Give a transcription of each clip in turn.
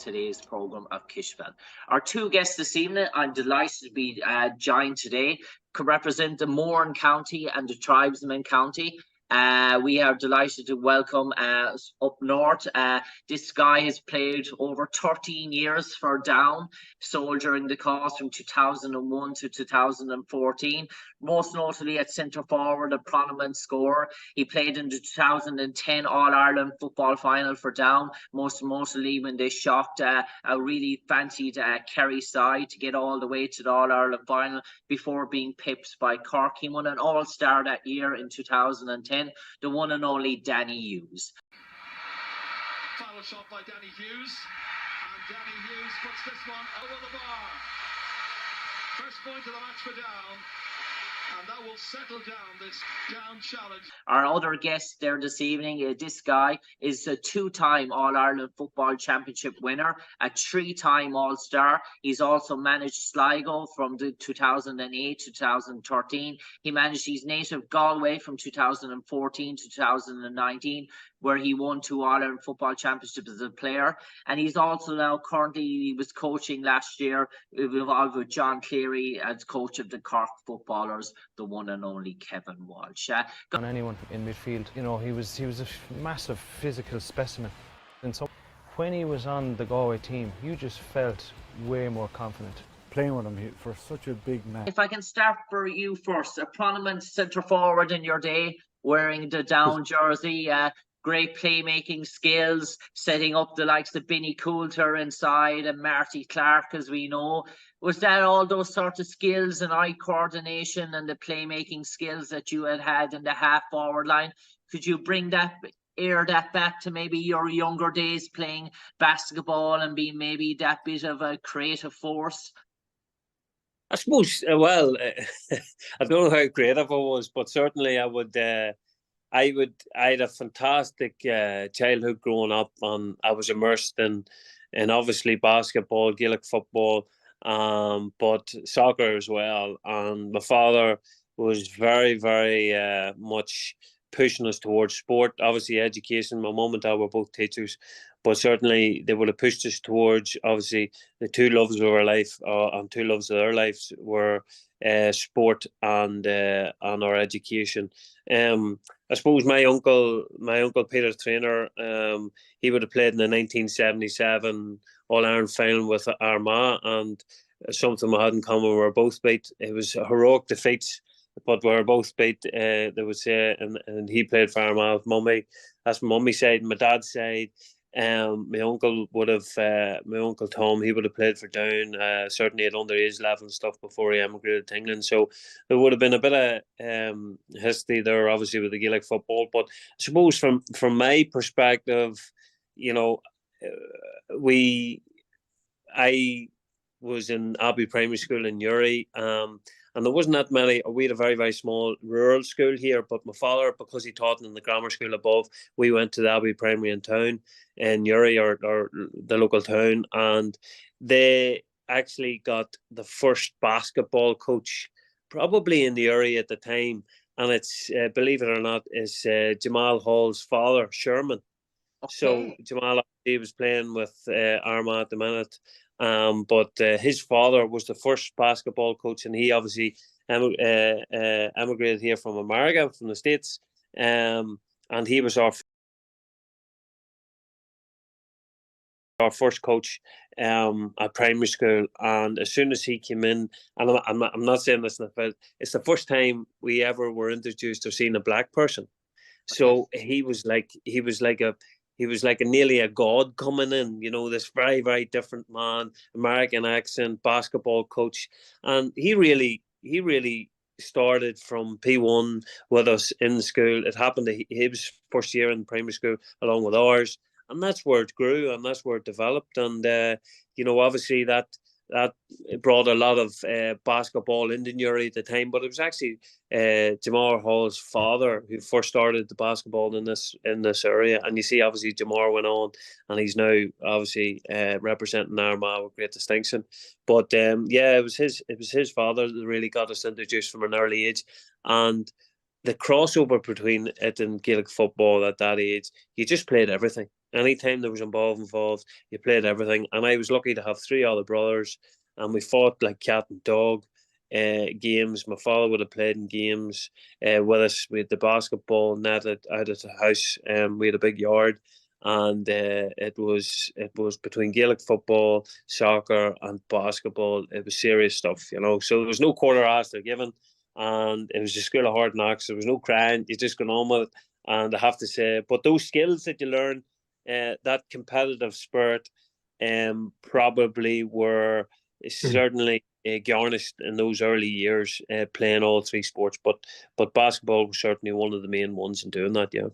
today's programme of Cispheil. Our two guests this evening, I'm delighted to be joined today, to represent the Morant County and the Tribesman County. We are delighted to welcome up north. This guy has played over 13 years for Down, soldiering the cause from 2001 to 2014. Most notably at centre forward, a prominent scorer. He played in the 2010 All-Ireland football final for Down, most notably when they shocked a really fancied Kerry side to get all the way to the All-Ireland final before being pipped by Cork. He won an All-Star that year in 2010. The one and only Danny Hughes. Foul shot by Danny Hughes, and Danny Hughes puts this one over the bar. First point of the match for Down, and that will settle down this Down challenge. Our other guest there this evening, this guy is a two-time All-Ireland Football Championship winner, a three-time All-Star. He's also managed Sligo from the 2008 to 2013. He managed his native Galway from 2014 to 2019, where he won two All-Ireland Football Championships as a player. And he's also now currently, he was coaching last year, involved with John Cleary as coach of the Cork footballers, the one and only Kevin Walsh. On anyone in midfield, you know, he was a massive physical specimen. And so when he was on the Galway team, you just felt way more confident. Playing with him for such a big man. If I can start for you first, a prominent centre forward in your day, wearing the Down jersey, great playmaking skills, setting up the likes of Benny Coulter inside and Marty Clark, as we know. Was that all those sorts of skills and eye coordination and the playmaking skills that you had in the half-forward line? Could you bring that back to maybe your younger days playing basketball and being maybe that bit of a creative force? I suppose, well, I don't know how creative I was, but certainly I had a fantastic childhood growing up, and I was immersed in obviously basketball, Gaelic football, but soccer as well. And my father was very, very much pushing us towards sport. Obviously education, my mum and dad were both teachers, but certainly they would have pushed us towards, obviously, the two loves of our life, and two loves of their lives were sport and our education. I suppose my uncle Peter Trainer, he would have played in the 1977 All-Ireland final with Armagh, and something we had in common, we were both beat. It was heroic defeats, but we were both beat, they would say, and he played for Armagh. Mummy, that's my mummy's side. My dad's side, my uncle Tom, he would have played for Down, certainly at underage level and stuff before he emigrated to England. So there would have been a bit of history there, obviously, with the Gaelic football. But I suppose from my perspective, you know, I was in Abbey Primary School in Gerry, and there wasn't that many. We had a very, very small rural school here, but my father, because he taught in the grammar school above, we went to the Abbey Primary in town, in Gerry, or the local town, and they actually got the first basketball coach probably in the area at the time, and it's, believe it or not, is Jamal Hall's father, Sherman. Okay. So Jamal, he was playing with Armagh at the minute. But his father was the first basketball coach, and he obviously emigrated here from America, from the States, and he was our first coach at primary school. And as soon as he came in, and I'm not saying this, but it's the first time we ever were introduced or seen a black person. So he was like nearly a god coming in, you know, this very, very different man, American accent, basketball coach. And he really started from P1 with us in school. It happened to his first year in primary school along with ours. And that's where it grew and that's where it developed. And, you know, obviously that brought a lot of basketball into Gerry at the time, but it was actually Jamar Hall's father who first started the basketball in this area. And you see, obviously, Jamar went on, and he's now obviously representing Armagh with great distinction. But yeah, it was his father that really got us introduced from an early age, and the crossover between it and Gaelic football at that age, you just played everything. Anytime there was involved, you played everything. And I was lucky to have 3 other brothers, and we fought like cat and dog. Games. My father would have played in games with us. We had the basketball net out at the house. We had a big yard, and it was between Gaelic football, soccer, and basketball. It was serious stuff, you know. So there was no quarter after given, and it was a school of hard knocks. There was no crying. You just got on with it. And I have to say, but those skills that you learn, that competitive spirit, probably were certainly garnished in those early years, playing all 3 sports. But basketball was certainly one of the main ones in doing that. Yeah.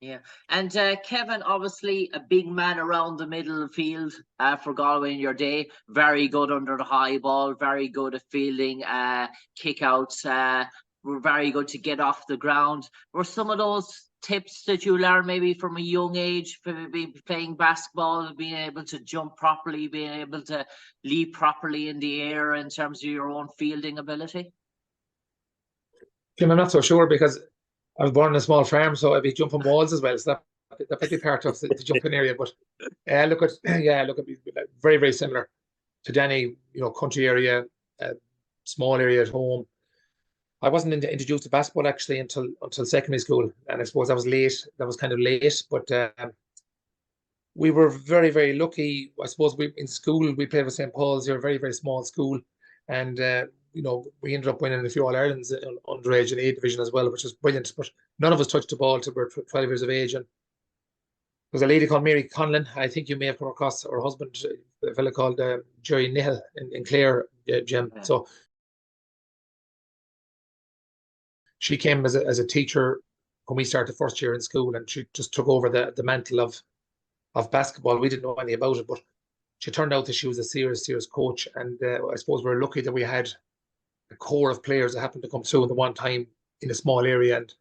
Yeah, and Kevin, obviously a big man around the middle of the field for Galway in your day. Very good under the high ball, very good at fielding kick-outs. Were very good to get off the ground. Were some of those tips that you learned maybe from a young age, maybe playing basketball, being able to jump properly, being able to leap properly in the air in terms of your own fielding ability? Jim, I'm not so sure because I was born in a small farm, so I'd be jumping walls as well. So that might be part of the jumping area. But look at very, very similar to Danny. You know, country area, small area at home. I wasn't introduced to basketball actually until secondary school, and I suppose that was late. That was kind of late, but we were very, very lucky. I suppose in school we played with St. Paul's. They're a very, very small school, and you know, we ended up winning a few All Irelands underage and A division as well, which was brilliant. But none of us touched the ball till we were 12 years of age. And there was a lady called Mary Conlan. I think you may have come across her husband, a fella called Gerry Nihill in Clare, Jim. Yeah. So she came as a teacher when we started first year in school, and she just took over the mantle of basketball. We didn't know anything about it, but she turned out that she was a serious coach. And I suppose we're lucky that we had a core of players that happened to come through in the one time in a small area. And,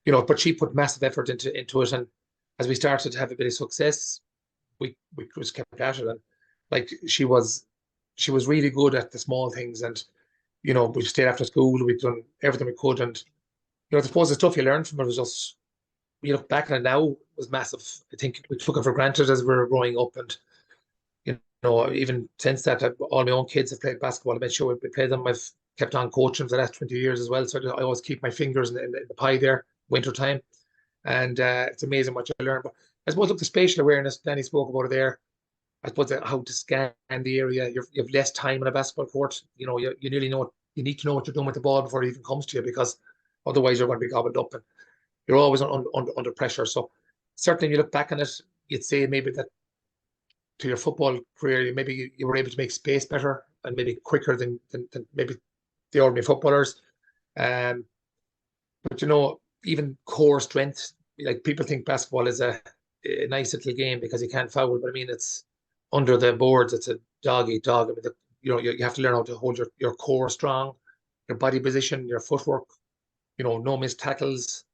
you know, but she put massive effort into it. And as we started to have a bit of success, we just kept at it. And like she was really good at the small things. And, you know, we stayed after school, we'd done everything we could. And, you know, I suppose the stuff you learned from it was just, you look back on it now, was massive. I think we took it for granted as we were growing up. And, you know, even since that, all my own kids have played basketball. I made sure we played them. I've kept on coaching for the last 20 years as well. So I always keep my fingers in the pie there, winter time. And it's amazing what you learn. But I suppose, look, the spatial awareness, Danny spoke about it there. I suppose how to scan the area. You have less time on a basketball court. You know, you nearly know, you need to know what you're doing with the ball before it even comes to you, because otherwise you're going to be gobbled up and you're always under pressure. So certainly, if you look back on it, you'd say maybe that to your football career, maybe you were able to make space better and maybe quicker than maybe the ordinary footballers. But you know, even core strength, like people think basketball is a nice little game because you can't foul, but I mean, it's under the boards, it's a dog eat dog. I mean, you know, you have to learn how to hold your core strong, your body position, your footwork, you know, no missed tackles,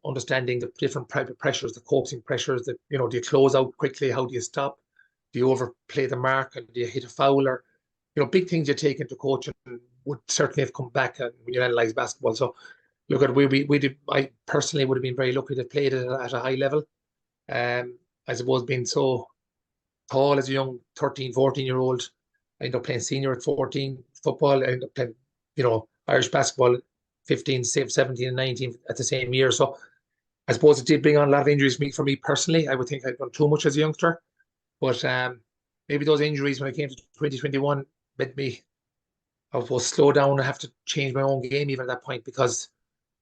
understanding the different pressures, the coaxing pressures, that, you know, do you close out quickly? How do you stop? Do you overplay the mark? And do you hit a foul? Or, you know, big things you take into coaching would certainly have come back when you analyse basketball. So look at we did. I personally would have been very lucky to play it at a high level. I suppose being so tall as a young 13, 14-year-old, I ended up playing senior at 14 football. I ended up playing, you know, Irish basketball 15, 17 and 19 at the same year. So I suppose it did bring on a lot of injuries for me personally. I would think I'd done too much as a youngster. But maybe those injuries when I came to 2021 made me, I was slow down and have to change my own game even at that point, because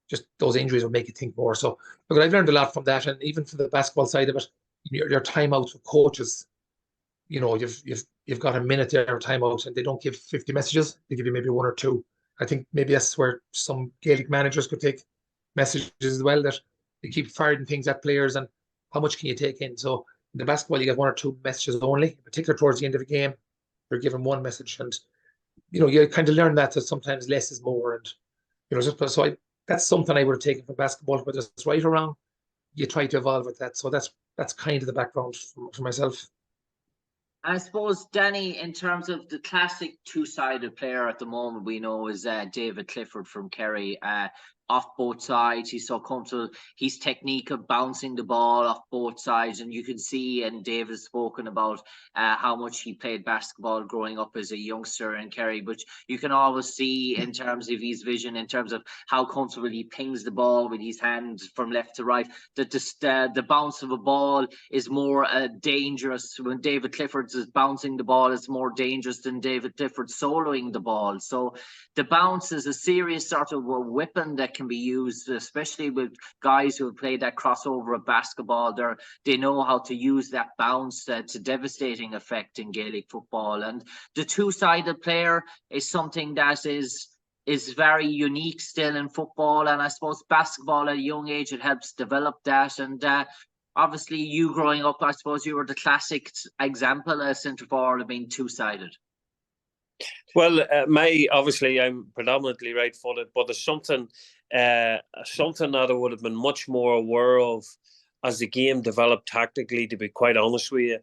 just those injuries would make you think more. So look, I've learned a lot from that, and even from the basketball side of it, your timeouts with coaches. You know, you've got a minute there timeout, and they don't give 50 messages. They give you maybe 1 or 2. I think maybe that's where some Gaelic managers could take messages as well, that they keep firing things at players, and how much can you take in? So in the basketball, you get 1 or 2 messages only, particularly towards the end of a game. You're given 1 message, and you know, you kind of learn that sometimes less is more. And you know, just so that's something I would have taken from basketball, whether it's right or wrong, you try to evolve with that. So that's kind of the background for myself. I suppose, Danny, in terms of the classic two-sided player at the moment we know is David Clifford from Kerry. off both sides. He's so comfortable. His technique of bouncing the ball off both sides, and you can see, and David's spoken about how much he played basketball growing up as a youngster in Kerry, but you can always see in terms of his vision, in terms of how comfortable he pings the ball with his hand from left to right, that the bounce of a ball is more dangerous. When David Clifford is bouncing the ball, it's more dangerous than David Clifford soloing the ball. So the bounce is a serious sort of a weapon that can be used, especially with guys who have played that crossover of basketball. They know how to use that bounce to devastating effect in Gaelic football. And the two-sided player is something that is very unique still in football. And I suppose basketball at a young age, it helps develop that. And obviously, you growing up, I suppose you were the classic example of centre forward of being two-sided. Well, obviously I'm predominantly right-footed, but there's something that I would have been much more aware of as the game developed tactically, to be quite honest with you.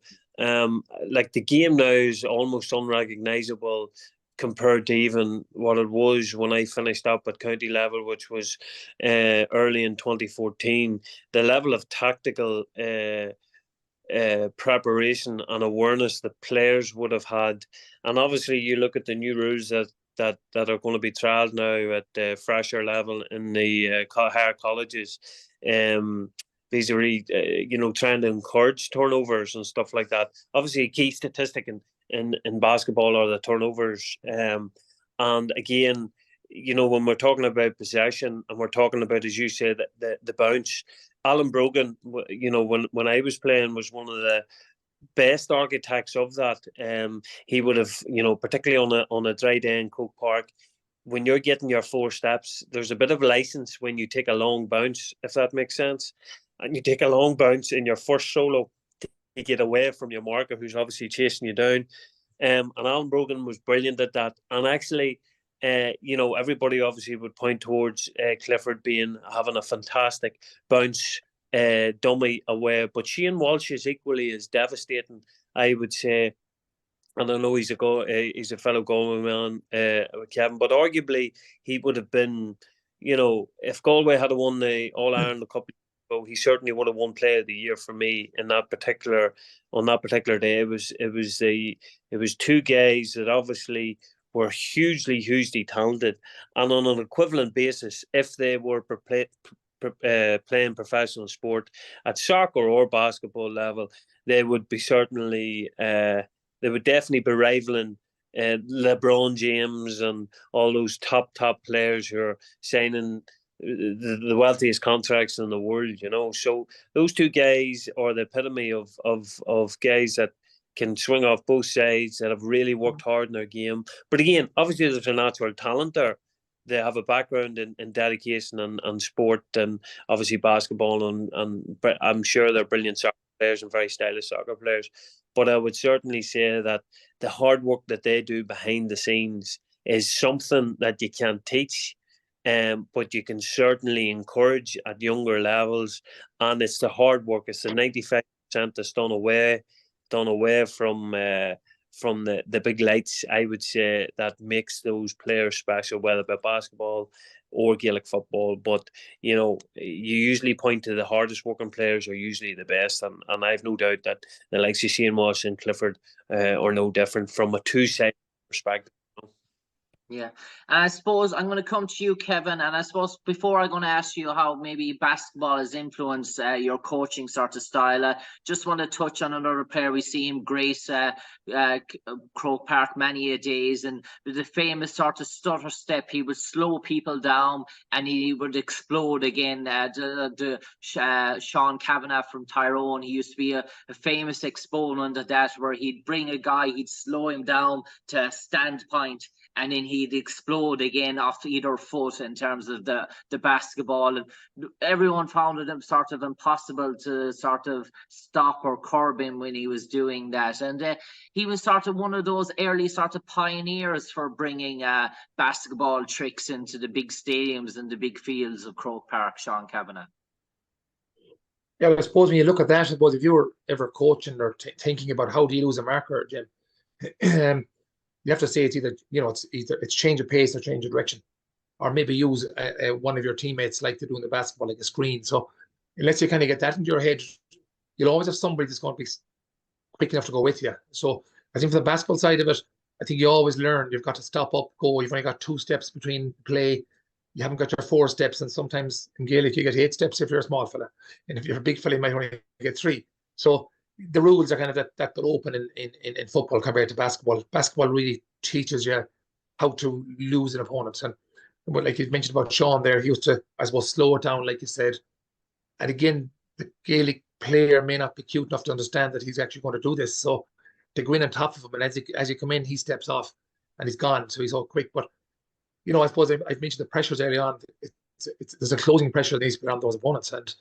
Like the game now is almost unrecognisable compared to even what it was when I finished up at county level, which was early in 2014. The level of tactical preparation and awareness that players would have had, and obviously you look at the new rules that are going to be trialled now at the fresher level in the higher colleges. These are trying to encourage turnovers and stuff like that. Obviously, a key statistic in basketball are the turnovers. And again, when we're talking about possession and we're talking about, as you said, the bounce, Alan Brogan, when I was playing, was one of the best architects of that. He would have, particularly on a dry day in Coke Park, when you're getting your 4 steps, there's a bit of license when you take a long bounce, if that makes sense. And you take a long bounce in your first solo to get away from your marker, who's obviously chasing you down. And Alan Brogan was brilliant at that. And actually, everybody obviously would point towards Clifford having a fantastic bounce dummy away, but Shane Walsh is equally as devastating, I would say. And I know he's a fellow Galway man with Kevin, but arguably he would have been, if Galway had won the All Ireland a couple of years ago, he certainly would have won Player of the Year for me on that particular day. It was two guys that obviously were hugely talented, and on an equivalent basis, if they were playing professional sport at soccer or basketball level, they would be certainly they would definitely be rivaling Lebron James and all those top players who are signing the wealthiest contracts in the world. So those two guys are the epitome of guys that can swing off both sides, that have really worked hard in their game. But again, obviously there's a natural talent there. They have a background in dedication and sport, and obviously basketball, and I'm sure they're brilliant soccer players and very stylish soccer players. But I would certainly say that the hard work that they do behind the scenes is something that you can't teach, but you can certainly encourage at younger levels. And it's the hard work. It's the 95% that's done away from the big lights, I would say, that makes those players special, whether by basketball or Gaelic football. But you usually point to the hardest working players are usually the best, and I've no doubt that the likes of Shane Walsh and Clifford are no different from a two-sided perspective. Yeah, and I suppose I'm going to come to you, Kevin, and I suppose before I'm going to ask you how maybe basketball has influenced your coaching sort of style, I just want to touch on another player. We see him grace Croke Park many a days, and the famous sort of stutter step. He would slow people down and he would explode again. Sean Cavanagh from Tyrone, he used to be a famous exponent of that, where he'd bring a guy, he'd slow him down to a standpoint, and then he'd explode again off either foot in terms of the basketball. And everyone found it sort of impossible to sort of stop or curb him when he was doing that. And he was sort of one of those early sort of pioneers for bringing basketball tricks into the big stadiums and the big fields of Croke Park, Sean Cavanagh. Yeah, I suppose when you look at that, I suppose if you were ever coaching or thinking about how do you lose a marker, Jim, you have to say it's either it's change of pace or change of direction. or maybe use one of your teammates like they do in the basketball, like a screen. So unless you kind of get that into your head, you'll always have somebody that's going to be quick enough to go with you. So I think for the basketball side of it, I think you always learn you've got to stop up, go. You've only got 2 steps between play. You haven't got your 4 steps, and sometimes in Gaelic you get 8 steps if you're a small fella, and if you're a big fella, you might only get 3. So the rules are kind of that open in football compared to basketball. Basketball really teaches you how to lose an opponent, and like you mentioned about Sean there, he used to, I suppose, slow it down, like you said. And again, the Gaelic player may not be cute enough to understand that he's actually going to do this. So to go in on top of him, and as you come in, he steps off and he's gone. So he's all quick. But, you know, I suppose I've mentioned the pressures early on. There's a closing pressure that needs to be on those opponents. And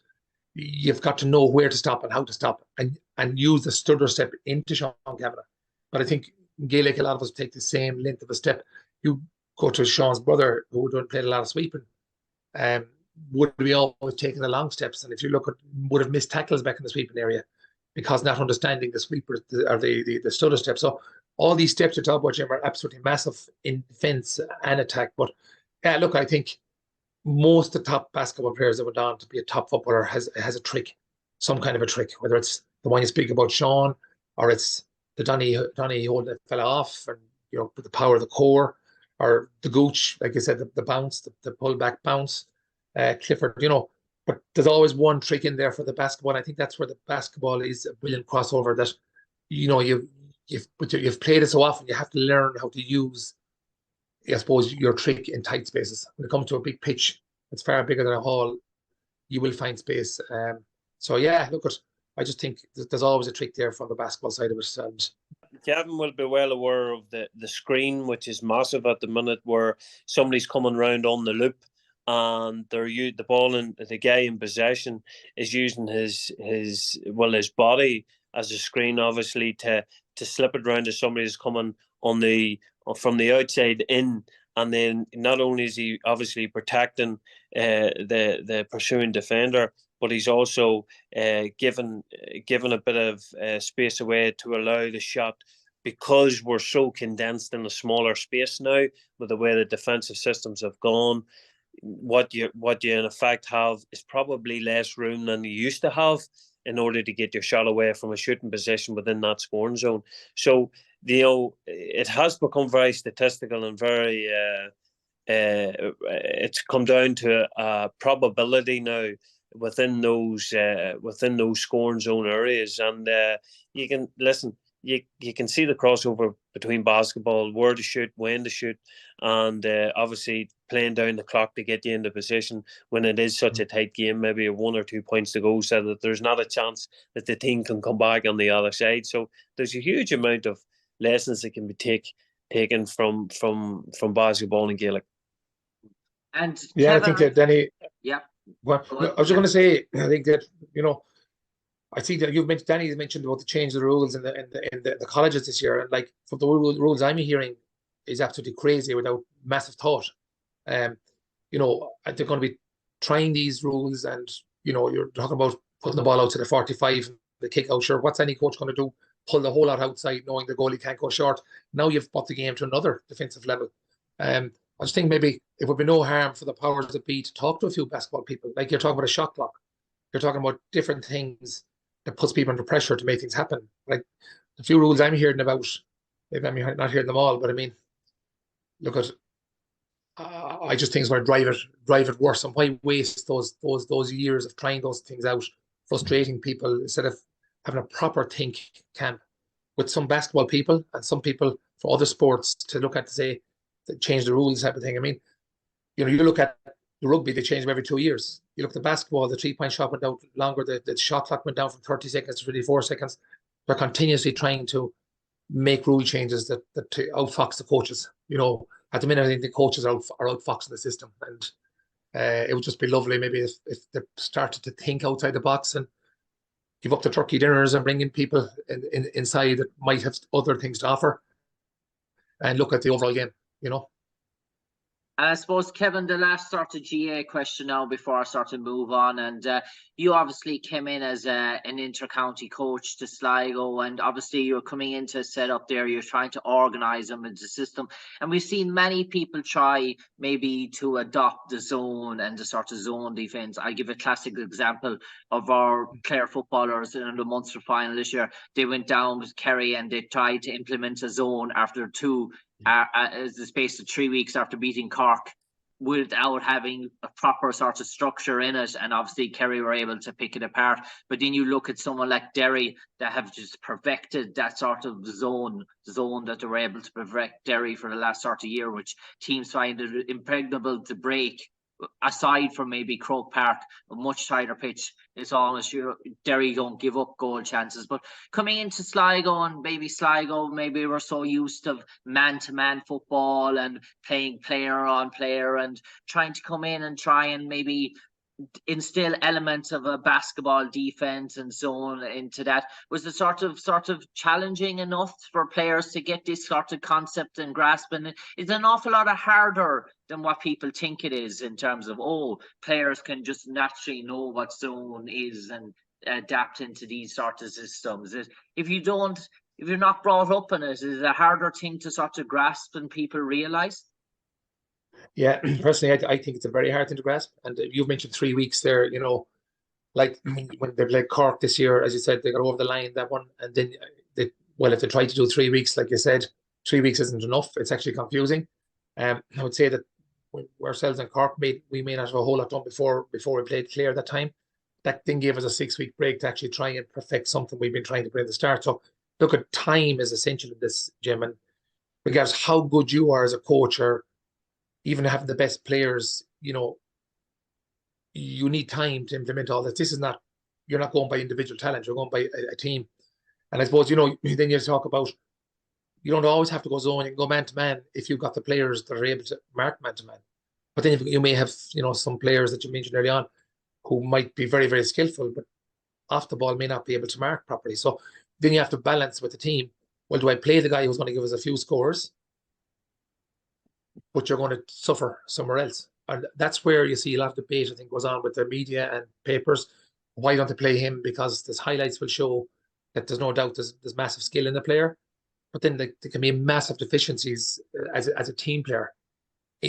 you've got to know where to stop and how to stop, and use the stutter step into Sean Cavanagh. But I think in Gaelic, a lot of us take the same length of a step. You go to Sean's brother, who played a lot of sweeping, would be always taking the long steps. And if you look at, would have missed tackles back in the sweeping area because not understanding the sweepers or the stutter step. So all these steps you're talking about, Jim, are absolutely massive in defense and attack. But yeah, look, I think most of the top basketball players that went on to be a top footballer has a trick, some kind of a trick, whether it's the one you speak about, Sean, or it's the Danny holding the fella off, and you know, with the power of the core, or the gooch, like I said, the bounce, the pull back bounce, Clifford, you know. But there's always one trick in there for the basketball. And I think that's where the basketball is a brilliant crossover. That, you know, you've played it so often, you have to learn how to use, I suppose, your trick in tight spaces. When it comes to a big pitch, it's far bigger than a hall, you will find space. So yeah, look, I just think there's always a trick there from the basketball side of it. And Kevin will be well aware of the screen, which is massive at the minute, where somebody's coming round on the loop, and the ball and the guy in possession is using his body as a screen, obviously, to slip it around to somebody who's coming from the outside in. And then not only is he obviously protecting the pursuing defender, but he's also given a bit of space away to allow the shot, because we're so condensed in a smaller space now with the way the defensive systems have gone. What you in effect have is probably less room than you used to have in order to get your shot away from a shooting position within that scoring zone. So, you know, it has become very statistical and very it's come down to probability now within those scoring zone areas. And you can listen, you can see the crossover between basketball, where to shoot, when to shoot, and obviously playing down the clock to get you into position when it is such a tight game, maybe 1 or 2 points to go, so that there's not a chance that the team can come back on the other side. So there's a huge amount of lessons that can be taken from basketball and Gaelic. And yeah, Kevin, I think that Danny. Yeah. Well, I was just going to say, I think that, you know, I see that Danny mentioned about the change of the rules in the colleges this year, and like from the rules I'm hearing is absolutely crazy without massive thought. You know, they're going to be trying these rules, and you know, you're talking about putting the ball out to the 45, the kick out. Sure, what's any coach going to do? Pull the whole lot outside, knowing the goalie can't go short. Now you've brought the game to another defensive level. I just think maybe it would be no harm for the powers that be to talk to a few basketball people. Like you're talking about a shot clock, you're talking about different things that puts people under pressure to make things happen. Like the few rules I'm hearing about, maybe I'm not hearing them all, but I mean, look at. I just think it's going to drive it worse. And why waste those years of trying those things out, frustrating people, instead of having a proper think camp with some basketball people and some people for other sports to look at, to say, to change the rules type of thing. I mean, you know, you look at the rugby, they change them every 2 years. You look at the basketball, the 3-point shot went down longer, the shot clock went down from 30 seconds to 24 seconds. They're continuously trying to make rule changes that outfox the coaches. You know, at the minute, I think the coaches are outfoxing the system, and it would just be lovely maybe if they started to think outside the box and give up the turkey dinners and bring in people inside that might have other things to offer, and look at the overall game, you know. And I suppose, Kevin, the last sort of GA question now before I sort of move on. And you obviously came in as an intercounty coach to Sligo, and obviously you're coming into a setup there. You're trying to organise them into the system. And we've seen many people try maybe to adopt the zone and the sort of zone defence. I give a classic example of our Clare footballers in the Munster final this year. They went down with Kerry and they tried to implement a zone after the space of 3 weeks after beating Cork, without having a proper sort of structure in it. And obviously Kerry were able to pick it apart. But then you look at someone like Derry that have just perfected that sort of zone that they were able to perfect Derry for the last sort of year, which teams find it impregnable to break. Aside from maybe Croke Park, a much tighter pitch, it's almost Derry don't give up goal chances. But coming into Sligo, and maybe Sligo, maybe we're so used to man-to-man football and playing player on player and trying to come in and try and maybe instill elements of a basketball defense and zone into that. Was it sort of challenging enough for players to get this sort of concept and grasp? And it's an awful lot harder than what people think it is, in terms of, players can just naturally know what zone is and adapt into these sort of systems. If you're not brought up in it, is it a harder thing to sort of grasp than people realise? Yeah, personally, I think it's a very hard thing to grasp. And you've mentioned 3 weeks there, like when they played Cork this year, as you said, they got over the line, that one. And then, if they try to do 3 weeks, like you said, 3 weeks isn't enough. It's actually confusing. I would say that ourselves and Cork, we may not have a whole lot done before we played Clare that time. That then gave us a 6-week break to actually try and perfect something we've been trying to play at the start. So look, at time is essential in this, Jim. And regardless how good you are as a coach, or even having the best players, you need time to implement all this. You're not going by individual talent, you're going by a team. And I suppose, then you talk about, you don't always have to go zone, you can go man to man if you've got the players that are able to mark man to man. But then you may have, some players that you mentioned early on who might be very, very skillful, but off the ball may not be able to mark properly. So then you have to balance with the team. Well, do I play the guy who's going to give us a few scores, but you're going to suffer somewhere else? And that's where you see a lot of debate, I think, goes on with the media and papers. Why don't they play him? Because the highlights will show that there's no doubt there's massive skill in the player, but then there can be massive deficiencies as a team player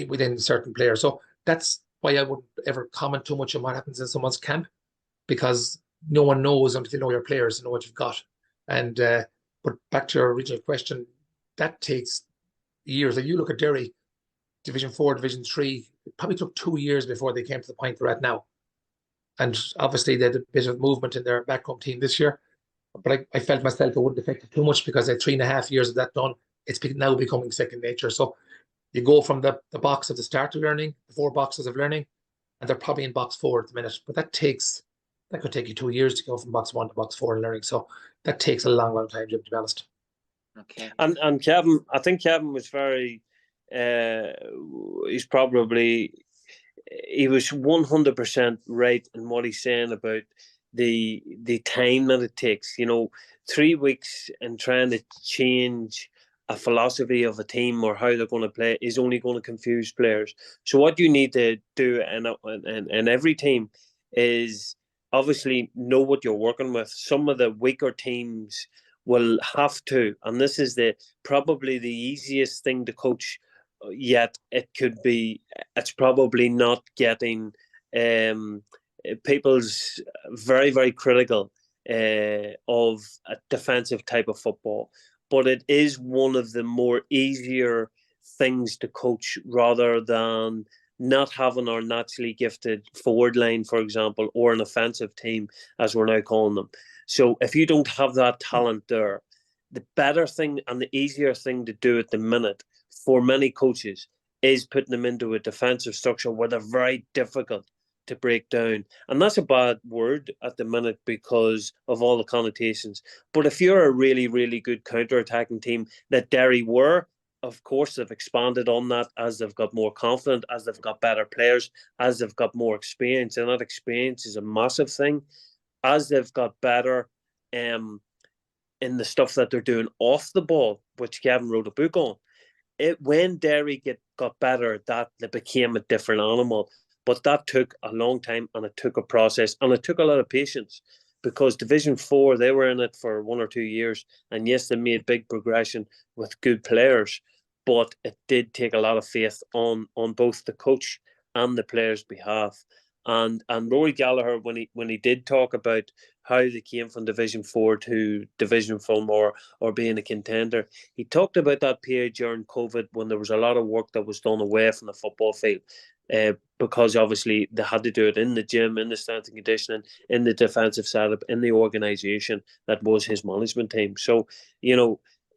within certain players. So that's why I wouldn't ever comment too much on what happens in someone's camp, because no one knows until you know your players, know what you've got. And but back to your original question, that takes years. Like, you look at Derry, Division 4, Division 3, it probably took 2 years before they came to the point they're at now. And obviously they had a bit of movement in their back home team this year. But I felt myself it wouldn't affect it too much, because I had 3.5 years of that done. It's now becoming second nature. So you go from the box of the start of learning, the 4 boxes of learning, and they're probably in box 4 at the minute. But that could take you 2 years to go from box 1 to box 4 in learning. So that takes a long, long time, Jim, to be honest. Okay. And Kevin, I think Kevin was very, he was 100% right in what he's saying about the time that it takes. 3 weeks and trying to change a philosophy of a team or how they're going to play is only going to confuse players. So what you need to do in every team is obviously know what you're working with. Some of the weaker teams will have to, and this is probably the easiest thing to coach, yet it's probably not getting people's very, very critical of a defensive type of football. But it is one of the more easier things to coach, rather than not having our naturally gifted forward line, for example, or an offensive team, as we're now calling them. So if you don't have that talent there, the better thing and the easier thing to do at the minute for many coaches is putting them into a defensive structure where they're very difficult to break down. And that's a bad word at the minute because of all the connotations. But if you're a really, really good counter-attacking team that Derry were, of course, they've expanded on that as they've got more confident, as they've got better players, as they've got more experience. And that experience is a massive thing. As they've got better in the stuff that they're doing off the ball, which Kevin wrote a book on, when Derry got better at that, they became a different animal. But that took a long time, and it took a process, and it took a lot of patience, because Division 4, they were in it for 1 or 2 years, and yes, they made big progression with good players, but it did take a lot of faith on both the coach and the players' behalf. And Rory Gallagher, when he did talk about how they came from Division 4 to Division Film or being a contender, he talked about that period during COVID when there was a lot of work that was done away from the football field. Because obviously they had to do it in the gym, in the strength and conditioning, in the defensive setup, in the organisation that was his management team. So,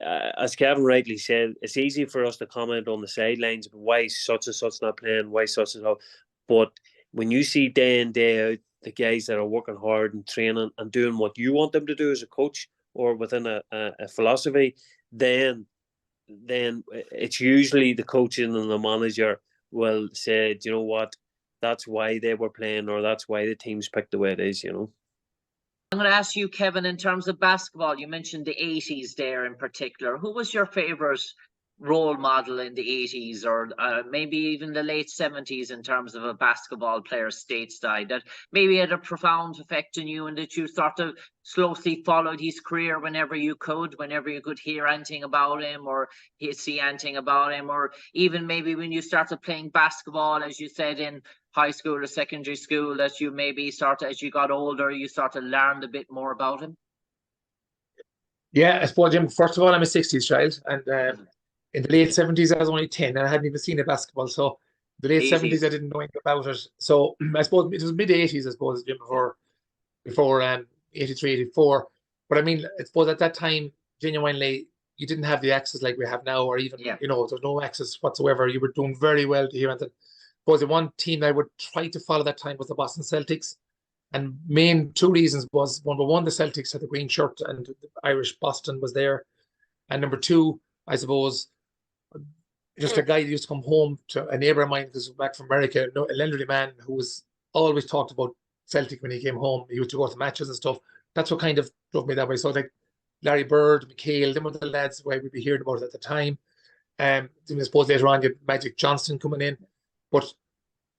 as Kevin rightly said, it's easy for us to comment on the sidelines, why such and such not playing, why such and such. But when you see day in, day out, the guys that are working hard and training and doing what you want them to do as a coach or within a philosophy, then it's usually the coaching and the manager will say, do you know what, that's why they were playing, or that's why the team's picked the way it is, I'm going to ask you, Kevin, in terms of basketball, you mentioned the 80s there in particular. Who was your favourite role model in the 80s, or maybe even the late 70s, in terms of a basketball player stateside that maybe had a profound effect on you, and that you sort of closely followed his career whenever you could hear anything about him or see anything about him, or even maybe when you started playing basketball, as you said, in high school or secondary school, that you maybe started, as you got older, you started to learn a bit more about him? Yeah, I suppose, Jim, first of all, I'm a 60s child, and in the late 70s, I was only 10 and I hadn't even seen a basketball. So the late 70s, I didn't know anything about it. So I suppose it was mid 80s, I suppose, Jim, before 83, 84. But I mean, I suppose at that time, genuinely, you didn't have the access like we have now, or even, there's no access whatsoever. You were doing very well to hear. And I suppose the one team that I would try to follow that time was the Boston Celtics. And main two reasons was, number one, the Celtics had the green shirt and the Irish Boston was there. And number two, I suppose, just a guy that used to come home to a neighbour of mine who was back from America, an elderly man who was always talked about Celtic when he came home. He used to go to matches and stuff. That's what kind of drove me that way. So like Larry Bird, McHale, them were the lads where we'd be hearing about it at the time. I suppose later on you had Magic Johnson coming in. But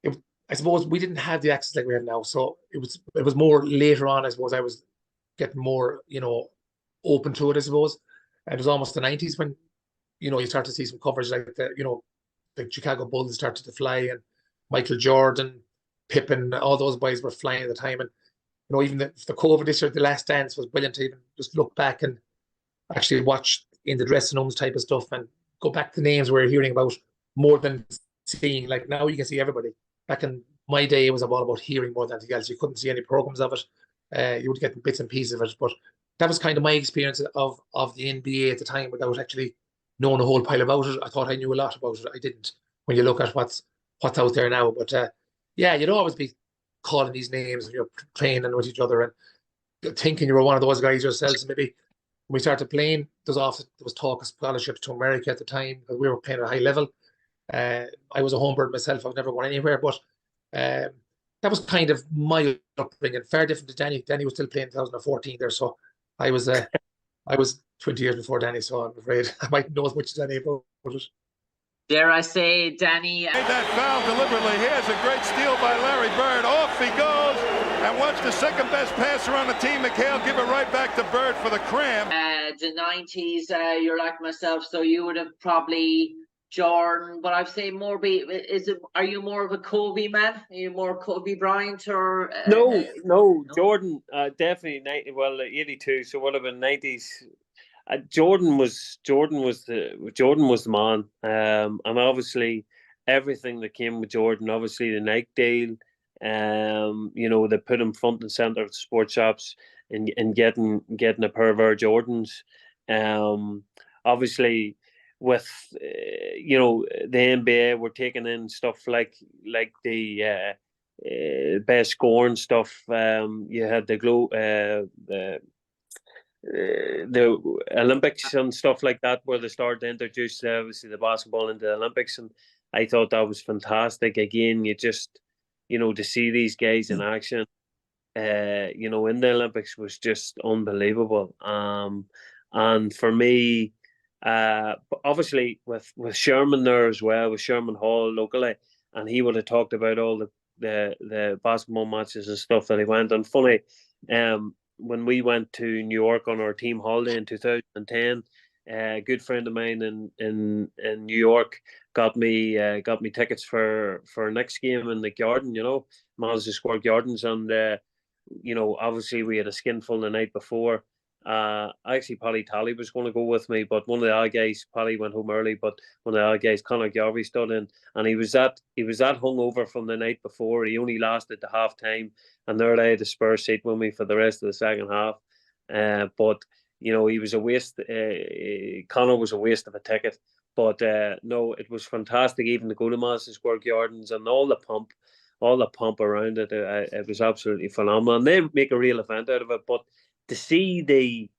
I suppose we didn't have the access like we have now. So it was more later on, I suppose, I was getting more, open to it, I suppose. And it was almost the 90s when, you start to see some coverage like the Chicago Bulls started to fly, and Michael Jordan, Pippen, all those boys were flying at the time. And, even the COVID issue, the Last Dance was brilliant to even just look back and actually watch in the dressing rooms type of stuff and go back to names we're hearing about more than seeing. Like now you can see everybody. Back in my day, it was all about hearing more than anything else. You couldn't see any programs of it. You would get bits and pieces of it. But that was kind of my experience of the NBA at the time without actually knowing a whole pile about it. I thought I knew a lot about it. I didn't when you look at what's out there now. But you'd always be calling these names and you're training with each other and thinking you were one of those guys yourselves. Maybe when we started playing, there was talk of scholarships to America at the time because we were playing at a high level. I was a homebird myself. I've never gone anywhere, but that was kind of my upbringing. Fair different to Danny. Danny was still playing in 2014 there, so I was 20 years before Danny, so I'm afraid I might know as much as Danny about it. Dare I say, Danny? Made that foul deliberately. Here's a great steal by Larry Bird. Off he goes. And watch the second best passer on the team, McHale, give it right back to Bird for the cram. The 90s, you're like myself, so you would have probably Jordan, but I'd say more are you more of a Kobe man? Are you more Kobe Bryant or no, Jordan, definitely 82, so would have been 90s. Jordan was the man, and obviously everything that came with Jordan, obviously the Nike deal, they put him front and center of sports shops and getting a pair of Air Jordans, obviously with the NBA were taking in stuff like the best scoring stuff. You had the Olympics and stuff like that, where they started to introduce obviously the basketball into the Olympics, and I thought that was fantastic. Again, you just to see these guys in action, in the Olympics was just unbelievable. And for me, But obviously with Sherman there as well, with Sherman Hall locally, and he would have talked about all the basketball matches and stuff that he went on. Funny, when we went to New York on our team holiday in 2010, a good friend of mine in New York got me tickets for next game in the Garden, Madison Square Gardens, and obviously we had a skinful the night before. Actually, Paddy Talley was going to go with me, but one of the other guys, Paddy went home early, but one of the other guys, Conor Garvey, stood in, and he was that hungover from the night before. He only lasted the half time, and there I had a Spurs seat with me for the rest of the second half. But he was a waste. Conor was a waste of a ticket, but no, it was fantastic. Even to go to Madison Square Gardens and all the pump around it, it was absolutely phenomenal. And they make a real event out of it, but to see the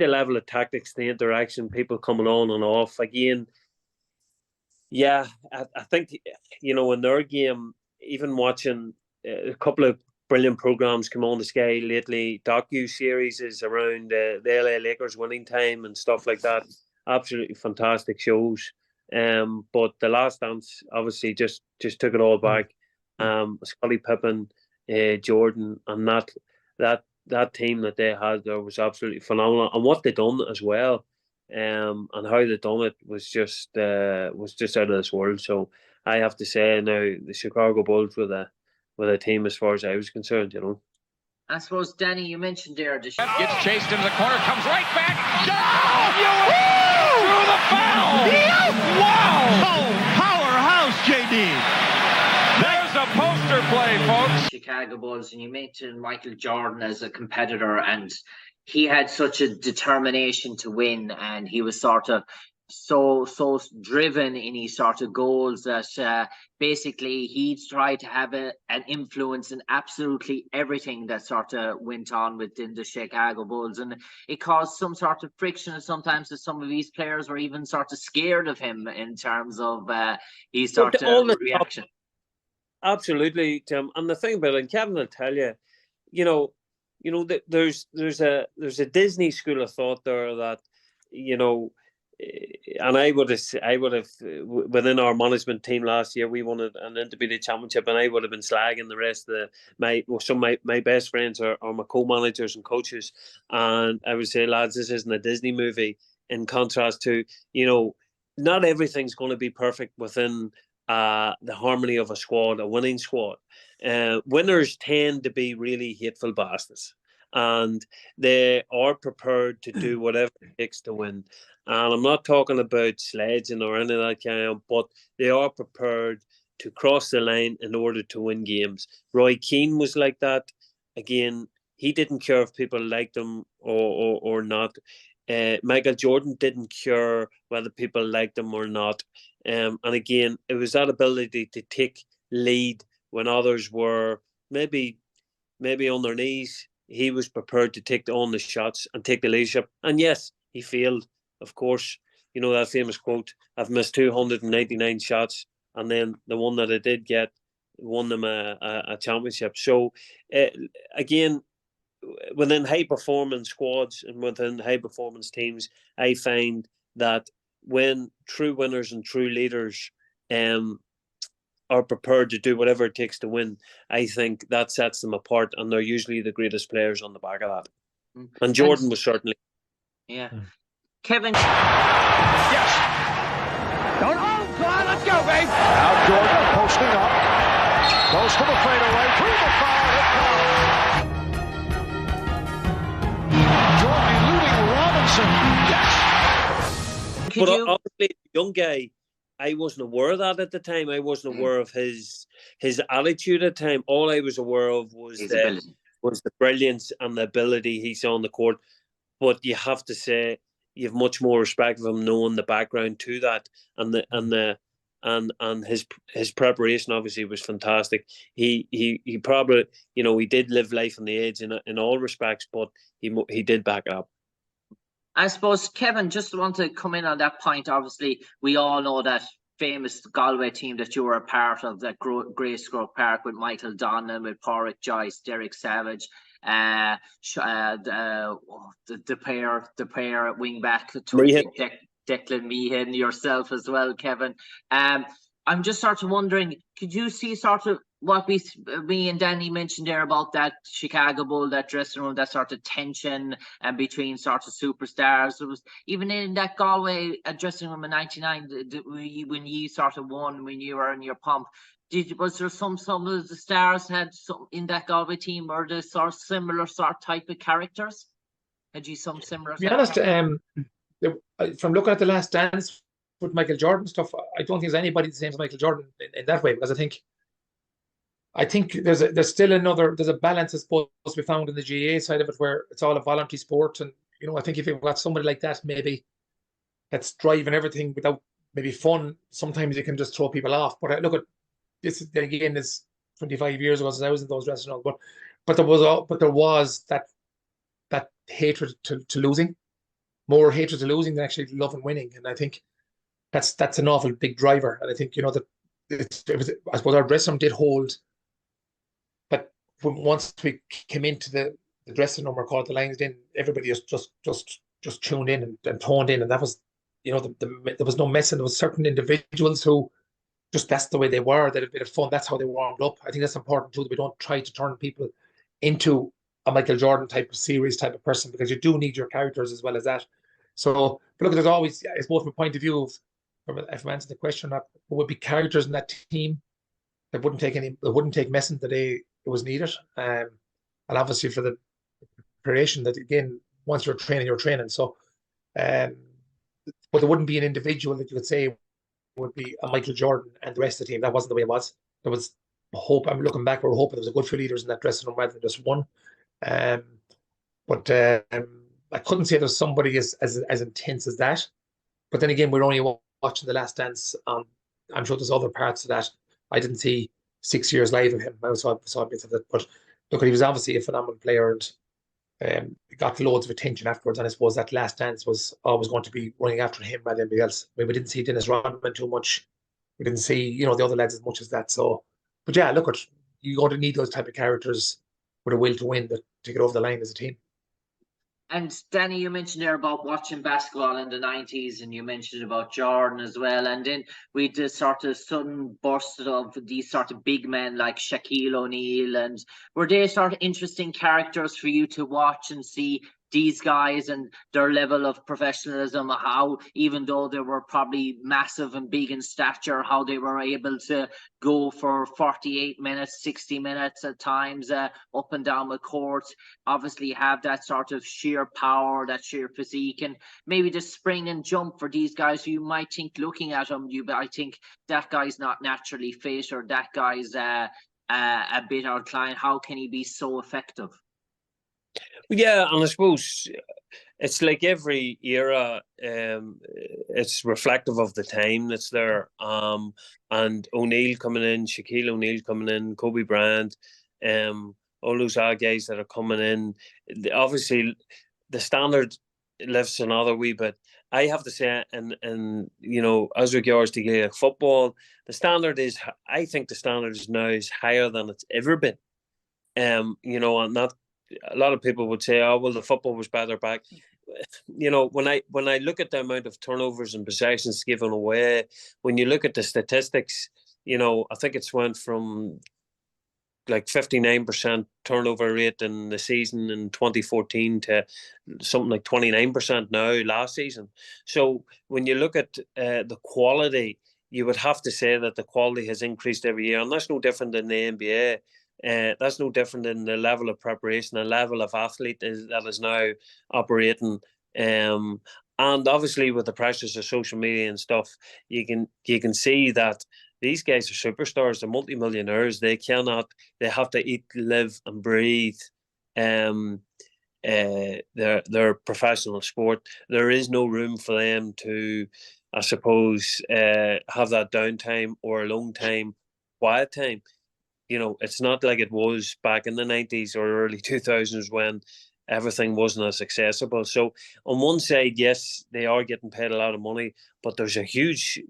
level of tactics, the interaction, people coming on and off again. Yeah, I think in their game, even watching a couple of brilliant programs come on the Sky lately, docu-series is around the LA Lakers winning time and stuff like that. Absolutely fantastic shows. But The Last Dance obviously just took it all back. Scottie Pippen, Jordan, and that team that they had there was absolutely phenomenal, and what they done as well, and how they done it was just out of this world. So I have to say now the Chicago Bulls were the team as far as I was concerned. I suppose, Danny, you mentioned there the Gets chased into the corner, comes right back. Through the foul! Wow! Oh, powerhouse, JD. There's a poster play, folks. Chicago Bulls, and you mentioned Michael Jordan as a competitor, and he had such a determination to win, and he was sort of so driven in his sort of goals that basically he tried to have an influence in absolutely everything that sort of went on within the Chicago Bulls, and it caused some sort of friction sometimes that some of these players were even sort of scared of him in terms of his sort of reaction. Absolutely, Tim. And the thing about it, and Kevin will tell you, there's a Disney school of thought there that, and I would have within our management team last year, we wanted an intermediate championship, and I would have been slagging the rest of my best friends or my co-managers and coaches, and I would say, lads, this isn't a Disney movie. In contrast to, not everything's going to be perfect within the harmony of a winning squad. Winners tend to be really hateful bastards, and they are prepared to do whatever it takes to win. And I'm not talking about sledging or anything like that, but they are prepared to cross the line in order to win games. Roy Keane was like that. Again, he didn't care if people liked him or not. Michael Jordan didn't care whether people liked him or not. And again, it was that ability to take lead when others were maybe on their knees. He was prepared to take on the shots and take the leadership. And yes, he failed, of course. That famous quote, I've missed 299 shots, and then the one that I did get won them a championship. So, again, within high-performance squads and within high-performance teams, I find that when true winners and true leaders are prepared to do whatever it takes to win, I think that sets them apart, and they're usually the greatest players on the back of that. And Jordan was certainly. Yeah. Kevin. Yes. Don't. Oh, God, let's go, babe. Now Jordan posting up. Goes for the fadeaway. Through the foul. Jordan eluding Robinson. Yes. But obviously, the young guy, I wasn't aware of that at the time. I wasn't aware of his attitude at the time. All I was aware of was the brilliance and the ability he saw on the court. But you have to say, you have much more respect of him knowing the background to that, and his preparation obviously was fantastic. He probably, he did live life on the edge in all respects, but he did back it up. I suppose, Kevin, just want to come in on that point. Obviously, we all know that famous Galway team that you were a part of, that Grayscroke Park with Michael Donnan, with Porrick Joyce, Derek Savage, the pair at wing back, Declan Meehan, and yourself as well, Kevin. I'm just sort of wondering, could you see sort of what me and Danny mentioned there about that Chicago Bull, that dressing room, that sort of tension and between sort of superstars? It was even in that Galway dressing room in '99 when you sort of won, when you were in your pomp. Was there some of the stars had some in that Galway team, or the sort of similar sort type of characters? Had you some similar? To be honest, from looking at the Last Dance with Michael Jordan stuff, I don't think there's anybody the same as Michael Jordan in that way, because I think there's still there's a balance, I suppose, to be found in the GAA side of it, where it's all a voluntary sport. And I think if you've got somebody like that, maybe that's driving everything without maybe fun, sometimes you can just throw people off. But look at this again, is 25 years ago since I was in those dressing rooms, but there was that hatred to losing, more hatred to losing than actually loving winning. And I think that's an awful big driver. And I think that I suppose our dressing room did hold. Once we came into the dressing room, or called the lines in, everybody just tuned in and toned in, and that was, there was no messing. There was certain individuals who that's the way they were. They had a bit of fun. That's how they warmed up. I think that's important too, that we don't try to turn people into a Michael Jordan type of serious type of person, because you do need your characters as well as that. So, but look, there's always, I suppose, from a point of view of, if I'm answering the question, that there would be characters in that team that wouldn't take messing the day it was needed. And obviously for the preparation, that again, once you're training. So, but there wouldn't be an individual that you could say would be a Michael Jordan and the rest of the team. That wasn't the way it was. There was hope. I'm looking back, we were hoping there was a good few leaders in that dressing room rather than just one. But I couldn't say there's somebody as intense as that. But then again, we're only watching The Last Dance. I'm sure there's other parts of that. I didn't see 6 years live of him. I saw bits of it. But look, he was obviously a phenomenal player, and got loads of attention afterwards. And I suppose that Last Dance was always going to be running after him rather than anybody else. I mean, we didn't see Dennis Rodman too much. We didn't see, the other lads as much as that. So, but yeah, look, you're going to need those type of characters with a will to win to get over the line as a team. And Danny, you mentioned there about watching basketball in the 90s, and you mentioned about Jordan as well. And then we did sort of sudden burst of these sort of big men like Shaquille O'Neal. And were they sort of interesting characters for you to watch and see these guys and their level of professionalism, how, even though they were probably massive and big in stature, how they were able to go for 48 minutes, 60 minutes at times, up and down the court, obviously have that sort of sheer power, that sheer physique, and maybe the spring and jump for these guys who you might think, looking at them, I think that guy's not naturally fit, or that guy's a bit outlined. How can he be so effective? Yeah, and I suppose it's like every era, it's reflective of the time that's there. And O'Neal coming in, Shaquille O'Neal coming in, Kobe Bryant, all those other guys that are coming in. Obviously, the standard lifts another wee bit. I have to say, and as regards to Gaelic football, the standard is, I think the standard is now is higher than it's ever been. And that. A lot of people would say, "Oh, well, the football was better back." When I look at the amount of turnovers and possessions given away, when you look at the statistics, I think it's went from like 59% turnover rate in the season in 2014 to something like 29% now last season. So when you look at the quality, you would have to say that the quality has increased every year, and that's no different than the NBA. That's no different than the level of preparation, the level of athlete that is now operating. And obviously with the pressures of social media and stuff, you can see that these guys are superstars, they're multimillionaires. They have to eat, live and breathe their professional sport. There is no room for them to, I suppose, have that downtime or alone time, quiet time. It's not like it was back in the 90s or early 2000s when everything wasn't as accessible. So on one side, yes, they are getting paid a lot of money, but there's a huge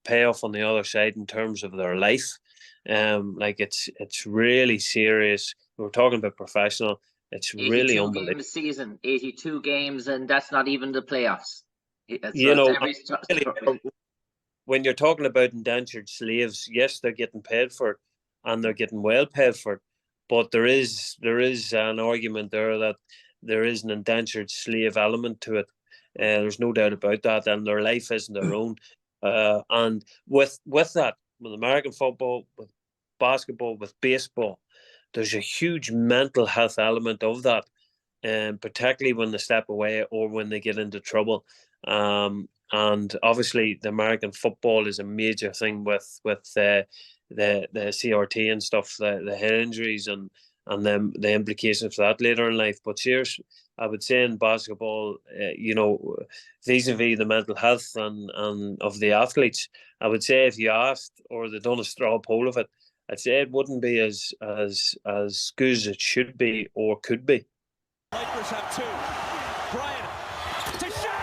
payoff on the other side in terms of their life. It's really serious. We're talking about professional. It's really unbelievable. 82 games season, 82 games, and that's not even the playoffs. You know, when you're talking about indentured slaves, yes, they're getting paid for it, and they're getting well paid for it. But there is an argument there that there is an indentured slave element to it. There's no doubt about that, and their life isn't their own. And with that, with American football, with basketball, with baseball, there's a huge mental health element of that, particularly when they step away or when they get into trouble. And obviously, the American football is a major thing with the CRT and stuff, the head injuries and then the implications for that later in life. But seriously, I would say in basketball, vis-a-vis the mental health and of the athletes, I would say if you asked or they done a straw poll of it, I'd say it wouldn't be as good as it should be or could be. Lakers have two. Bryant to shot.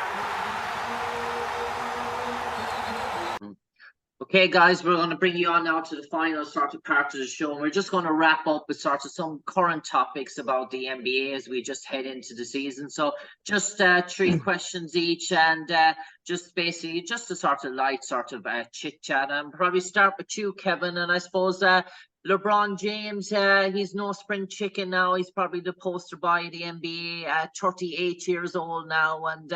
Okay, guys, we're going to bring you on now to the final sort of part of the show. And we're just going to wrap up with sort of some current topics about the NBA as we just head into the season. So just 3 questions each, and just basically just a sort of light sort of chit chat. And probably start with you, Kevin. And I suppose LeBron James, he's no spring chicken now. He's probably the poster boy of the NBA, 38 years old now. And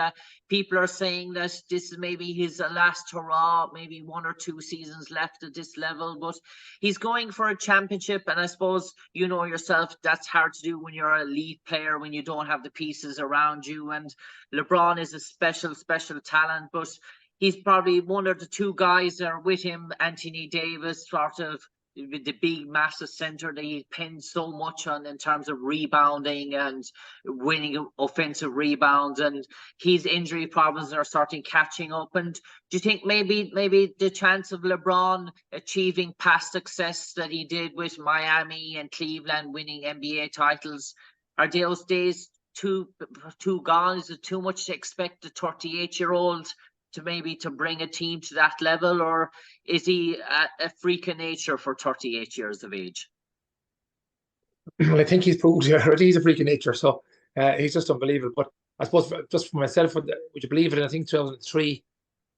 people are saying that this is maybe his last hurrah, maybe 1 or 2 seasons left at this level. But he's going for a championship. And I suppose, you know yourself, that's hard to do when you're an elite player, when you don't have the pieces around you. And LeBron is a special, special talent. But he's probably one of the 2 guys that are with him, Anthony Davis, sort of the big massive center that he pinned so much on in terms of rebounding and winning offensive rebounds, and his injury problems are starting catching up. And do you think maybe the chance of LeBron achieving past success that he did with Miami and Cleveland, winning NBA titles, are those days too gone? Is it too much to expect a 38-year-old to bring a team to that level, or is he a freak of nature for 38 years of age? Well, I think he's proved already he's a freak of nature, so he's just unbelievable. But I suppose just for myself, would you believe it? I think 2003,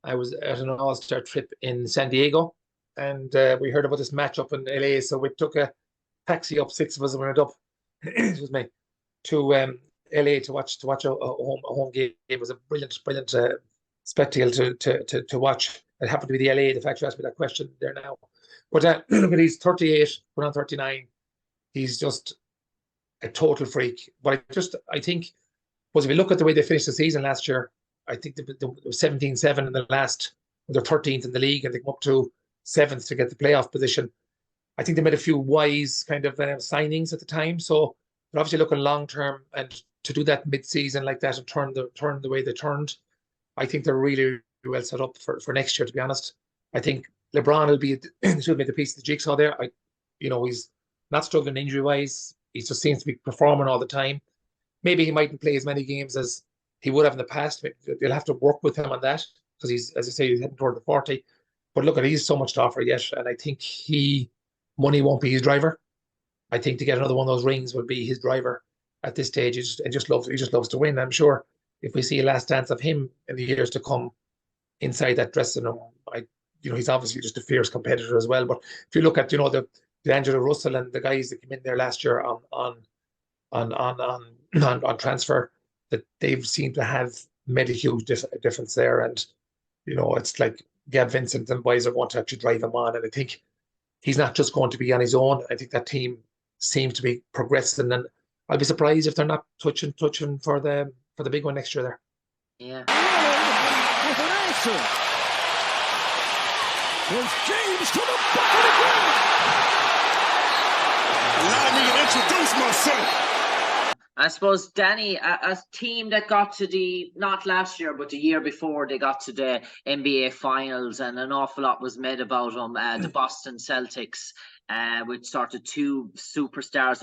I was at an all-star trip in San Diego, and we heard about this match up in LA, so we took a taxi up, 6 of us, and went up excuse me, to LA to watch a home game. It was a brilliant spectacle to watch. It happened to be the LA. The fact you asked me that question there now, but look at, he's 38, going on 39. He's just a total freak. But I think, if we look at the way they finished the season last year, I think they were 17-7 in the last. They're 13th in the league, and they come up to 7th to get the playoff position. I think they made a few wise kind of signings at the time. So they're obviously looking long term, and to do that mid-season like that and turn the way they turned, I think they're really well set up for next year, to be honest. I think LeBron will be the piece of the jigsaw there. He's not struggling injury-wise. He just seems to be performing all the time. Maybe he mightn't play as many games as he would have in the past. They'll have to work with him on that, because he's, as I say, he's heading toward the 40. But look, he's so much to offer yet, and I think money won't be his driver. I think to get another one of those rings will be his driver at this stage. He just loves to win. I'm sure if we see a last dance of him in the years to come inside that dressing room, he's obviously just a fierce competitor as well. But if you look at, the D'Angelo Russell and the guys that came in there last year on transfer, that they've seemed to have made a huge difference there. And, it's like Gab Vincent and boys are going to actually drive him on. And I think he's not just going to be on his own. I think that team seems to be progressing, and I'll be surprised if they're not touching for the big one next year there. Yeah. With an answer. Here's James to the bucket again. Allow me to introduce myself. I suppose, Danny, a team that got to not last year, but the year before, they got to the NBA Finals, and an awful lot was made about them, the Boston Celtics, with sort of 2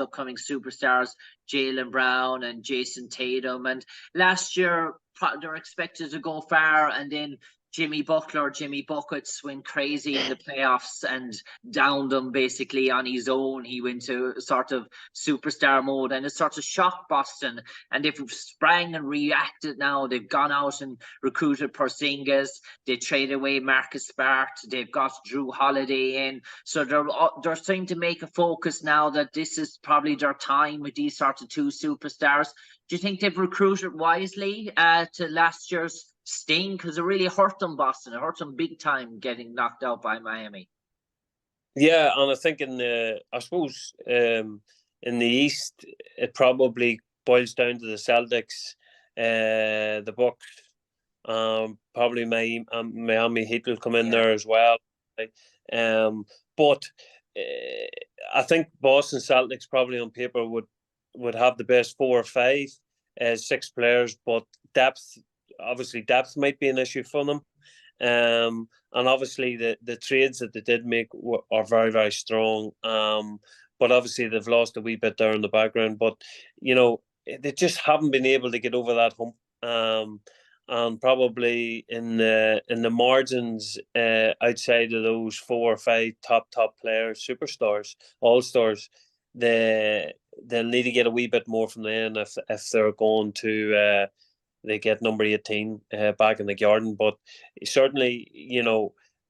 upcoming superstars, Jaylen Brown and Jayson Tatum. And last year, they're expected to go far, and then Jimmy Butler, Jimmy Buckets went crazy in the playoffs and downed them basically on his own. He went to sort of superstar mode, and it sort of shocked Boston. And they've sprang and reacted now. They've gone out and recruited Porzingis. They traded away Marcus Smart. They've got Drew Holiday in. So they're starting to make a focus now that this is probably their time with these sort of two superstars. Do you think they've recruited wisely to last year's sting? Because it really hurt them, Boston. It hurt them big time getting knocked out by Miami. Yeah, and I think in the East, it probably boils down to the Celtics, the Bucks, probably Miami Heat will come in there as well. But I think Boston Celtics probably on paper would have the best 4 or 5, 6 players, but depth might be an issue for them. And obviously the trades that they did make are very, very strong. But obviously they've lost a wee bit there in the background. But, they just haven't been able to get over that hump. And probably in the margins outside of those 4 or 5 top players, superstars, all-stars, they'll need to get a wee bit more from them if they're going to they get number 18 back in the garden. But certainly,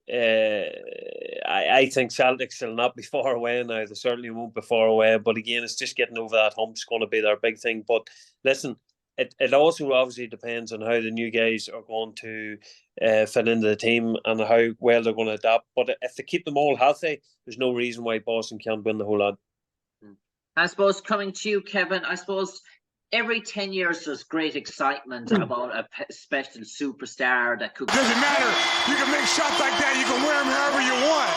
I think Celtics will not be far away now. They certainly won't be far away. But again, it's just getting over that hump's going to be their big thing. But listen, it also obviously depends on how the new guys are going to fit into the team and how well they're going to adapt. But if they keep them all healthy, there's no reason why Boston can't win the whole lot. I suppose coming to you, Kevin, I suppose every 10 years there's great excitement about a special superstar that could... Doesn't matter. You can make shots like that. You can wear them however you want.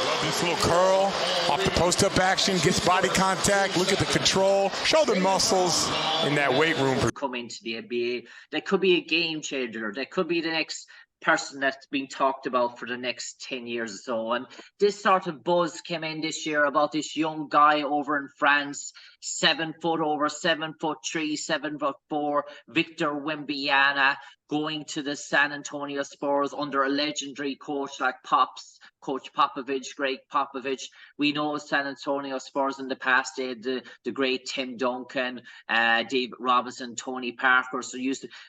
Love this little curl off the post-up action, gets body contact. Look at the control. Show the muscles in that weight room. Come into the NBA. That could be a game changer. That could be the next person that's being talked about for the next 10 years or so. And this sort of buzz came in this year about this young guy over in France, 7 foot, over 7'3", 7'4", Victor Wembanyama, going to the San Antonio Spurs under a legendary coach like Coach Popovich, Greg Popovich. We know San Antonio Spurs in the past, they had the great Tim Duncan, David Robinson, Tony Parker.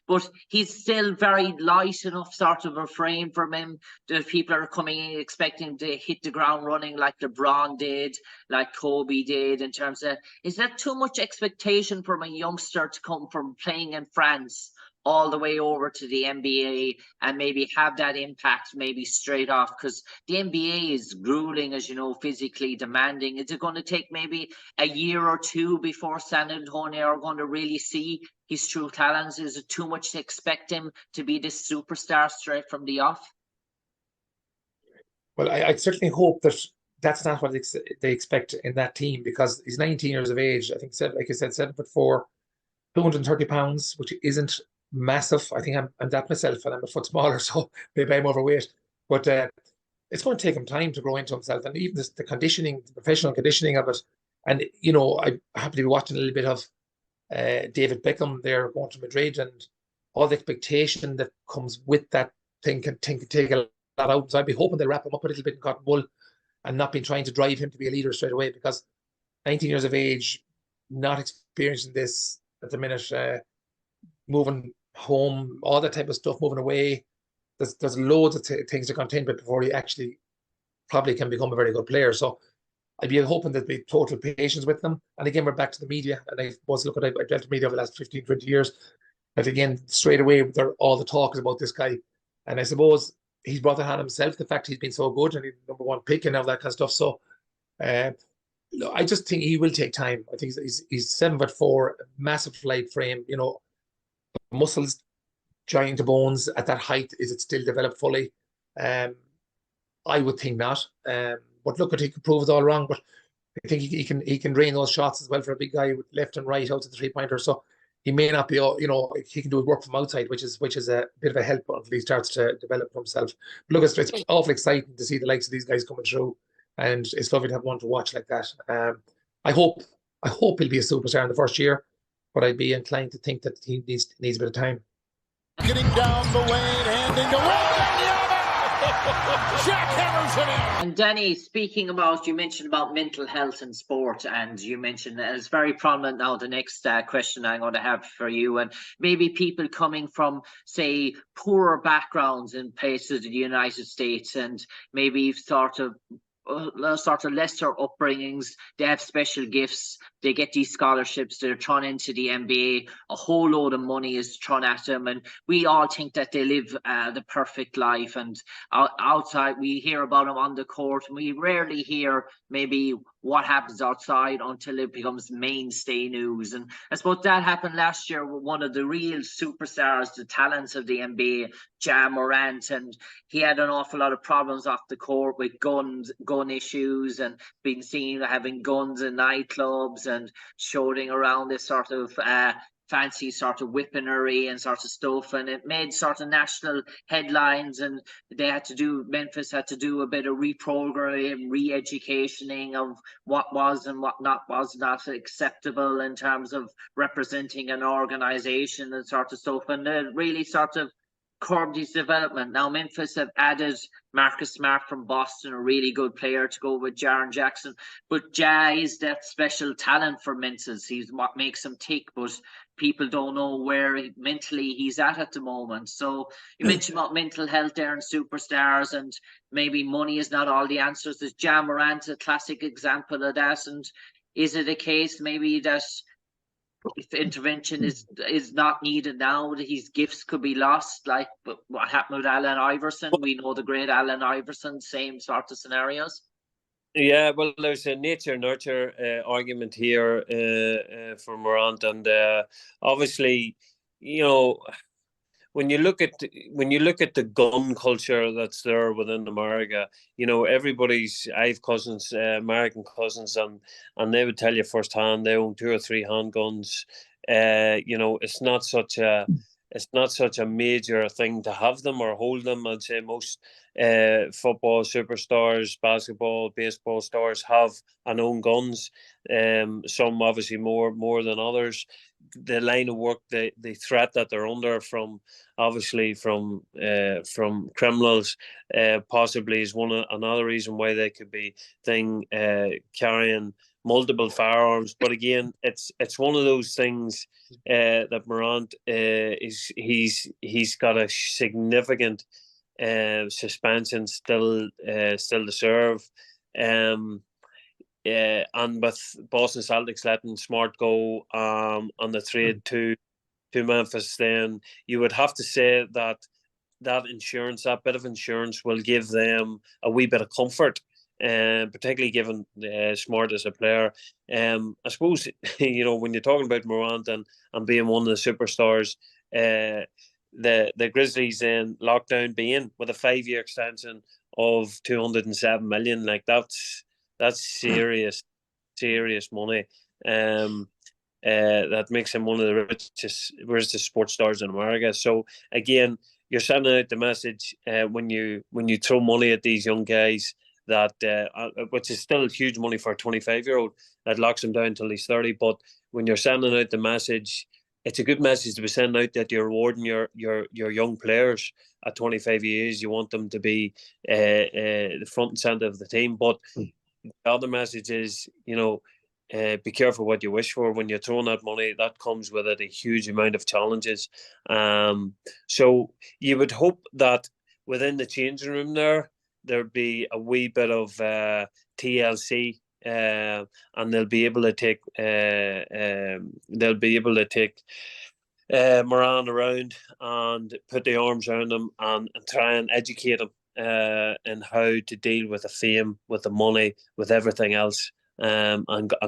But he's still very light enough sort of a frame for him. The people are coming in expecting to hit the ground running like LeBron did, like Kobe did, in terms of, is that too much expectation from a youngster to come from playing in France all the way over to the NBA and maybe have that impact maybe straight off? Because the NBA is grueling, as you know, physically demanding. Is it going to take maybe a year or two before San Antonio are going to really see his true talents? Is it too much to expect him to be this superstar straight from the off? Well, I certainly hope that that's not what they expect in that team, because he's 19 years of age. I think, like I said, 7'4", 230 pounds, which isn't massive. I think I'm that myself, and I'm a foot smaller, so maybe I'm overweight. But it's going to take him time to grow into himself, and even the conditioning, the professional conditioning of it. And I happen to be watching a little bit of David Beckham there going to Madrid, and all the expectation that comes with that thing can take a lot out. So I'd be hoping they wrap him up a little bit in cotton wool and not be trying to drive him to be a leader straight away, because 19 years of age, not experiencing this at the minute, moving home, all that type of stuff, moving away. There's loads of things to contend with before he actually probably can become a very good player. So I'd be hoping there'd be total patience with them. And again, we're back to the media. And I was looking at, I've dealt with media over the last 15, 20 years. But again, straight away, all the talk is about this guy. And I suppose he's brought it on himself, the fact he's been so good and he's #1 pick and all that kind of stuff. So I just think he will take time. I think he's 7'4", massive light frame, muscles, giant bones at that height. Is it still developed fully? I would think not. But look, he could prove it all wrong. But I think he can drain those shots as well for a big guy with left and right out to the 3-pointer. So he may not be, he can do his work from outside, which is a bit of a help until he starts to develop himself. But look, it's awfully exciting to see the likes of these guys coming through, and it's lovely to have one to watch like that. I hope he'll be a superstar in the first year, but I'd be inclined to think that he needs a bit of time. rocketing down the lane, handing to Wayne. Jack hammers it in. And Danny, speaking about, you mentioned about mental health in sport, and you mentioned that it's very prominent now. The next question I'm going to have for you, and maybe people coming from, say, poorer backgrounds in places in the United States, and maybe sort of lesser upbringings, they have special gifts, they get these scholarships, they're thrown into the NBA, a whole load of money is thrown at them, and we all think that they live the perfect life, and outside we hear about them on the court, and we rarely hear maybe what happens outside until it becomes mainstay news. And I suppose that happened last year with one of the real superstars, the talents of the NBA, Ja Morant, and he had an awful lot of problems off the court with gun issues, and being seen having guns in nightclubs and shooting around this sort of fancy sort of weaponry and sort of stuff, and it made sort of national headlines, and Memphis had to do a bit of reprogramming, re-educationing of what was and what was not acceptable in terms of representing an organization and sort of stuff, and it really sort of curbed his development. Now Memphis have added Marcus Smart from Boston, a really good player to go with Jaren Jackson, but Ja is that special talent for Memphis. He's what makes him tick, but people don't know where mentally he's at the moment. So you mentioned about mental health there and superstars, and maybe money is not all the answers. Is Ja Morant a classic example of that? And is it a case maybe that if intervention is not needed now, his gifts could be lost, like what happened with Allen Iverson? We know the great Allen Iverson, same sort of scenarios. Yeah, well, there's a nature-nurture argument here for Morant, and obviously, you know, when you look at the gun culture that's there within America, you know, I have cousins, American cousins, and they would tell you firsthand they own 2 or 3 handguns. You know, it's not such a major thing to have them or hold them. I'd say most football superstars, basketball, baseball stars have and own guns. Some obviously more than others. The line of work, the threat that they're under from criminals, possibly is another reason why they could be carrying multiple firearms. But again, it's one of those things that Morant he's got a significant suspension still to serve. And with Boston Celtics letting Smart go on the trade to Memphis, then you would have to say that insurance, that bit of insurance, will give them a wee bit of comfort, particularly given Smart as a player. I suppose, you know, when you're talking about Morant and being one of the superstars, the Grizzlies in lockdown being with a 5-year extension of $207 million, like that's serious money. That makes him one of the richest sports stars in America. So again, you're sending out the message when you throw money at these young guys, that which is still huge money for a 25-year-old that locks him down until he's 30. But when you're sending out the message, it's a good message to be sending out that you're rewarding your young players at 25 years. You want them to be the front and centre of the team. But the other message is, you know, be careful what you wish for. When you're throwing that money, that comes with it a huge amount of challenges. So you would hope that within the changing room there'd be a wee bit of TLC, and they'll be able to take Moran around and put the arms around them and try and educate them in how to deal with the fame, with the money, with everything else, and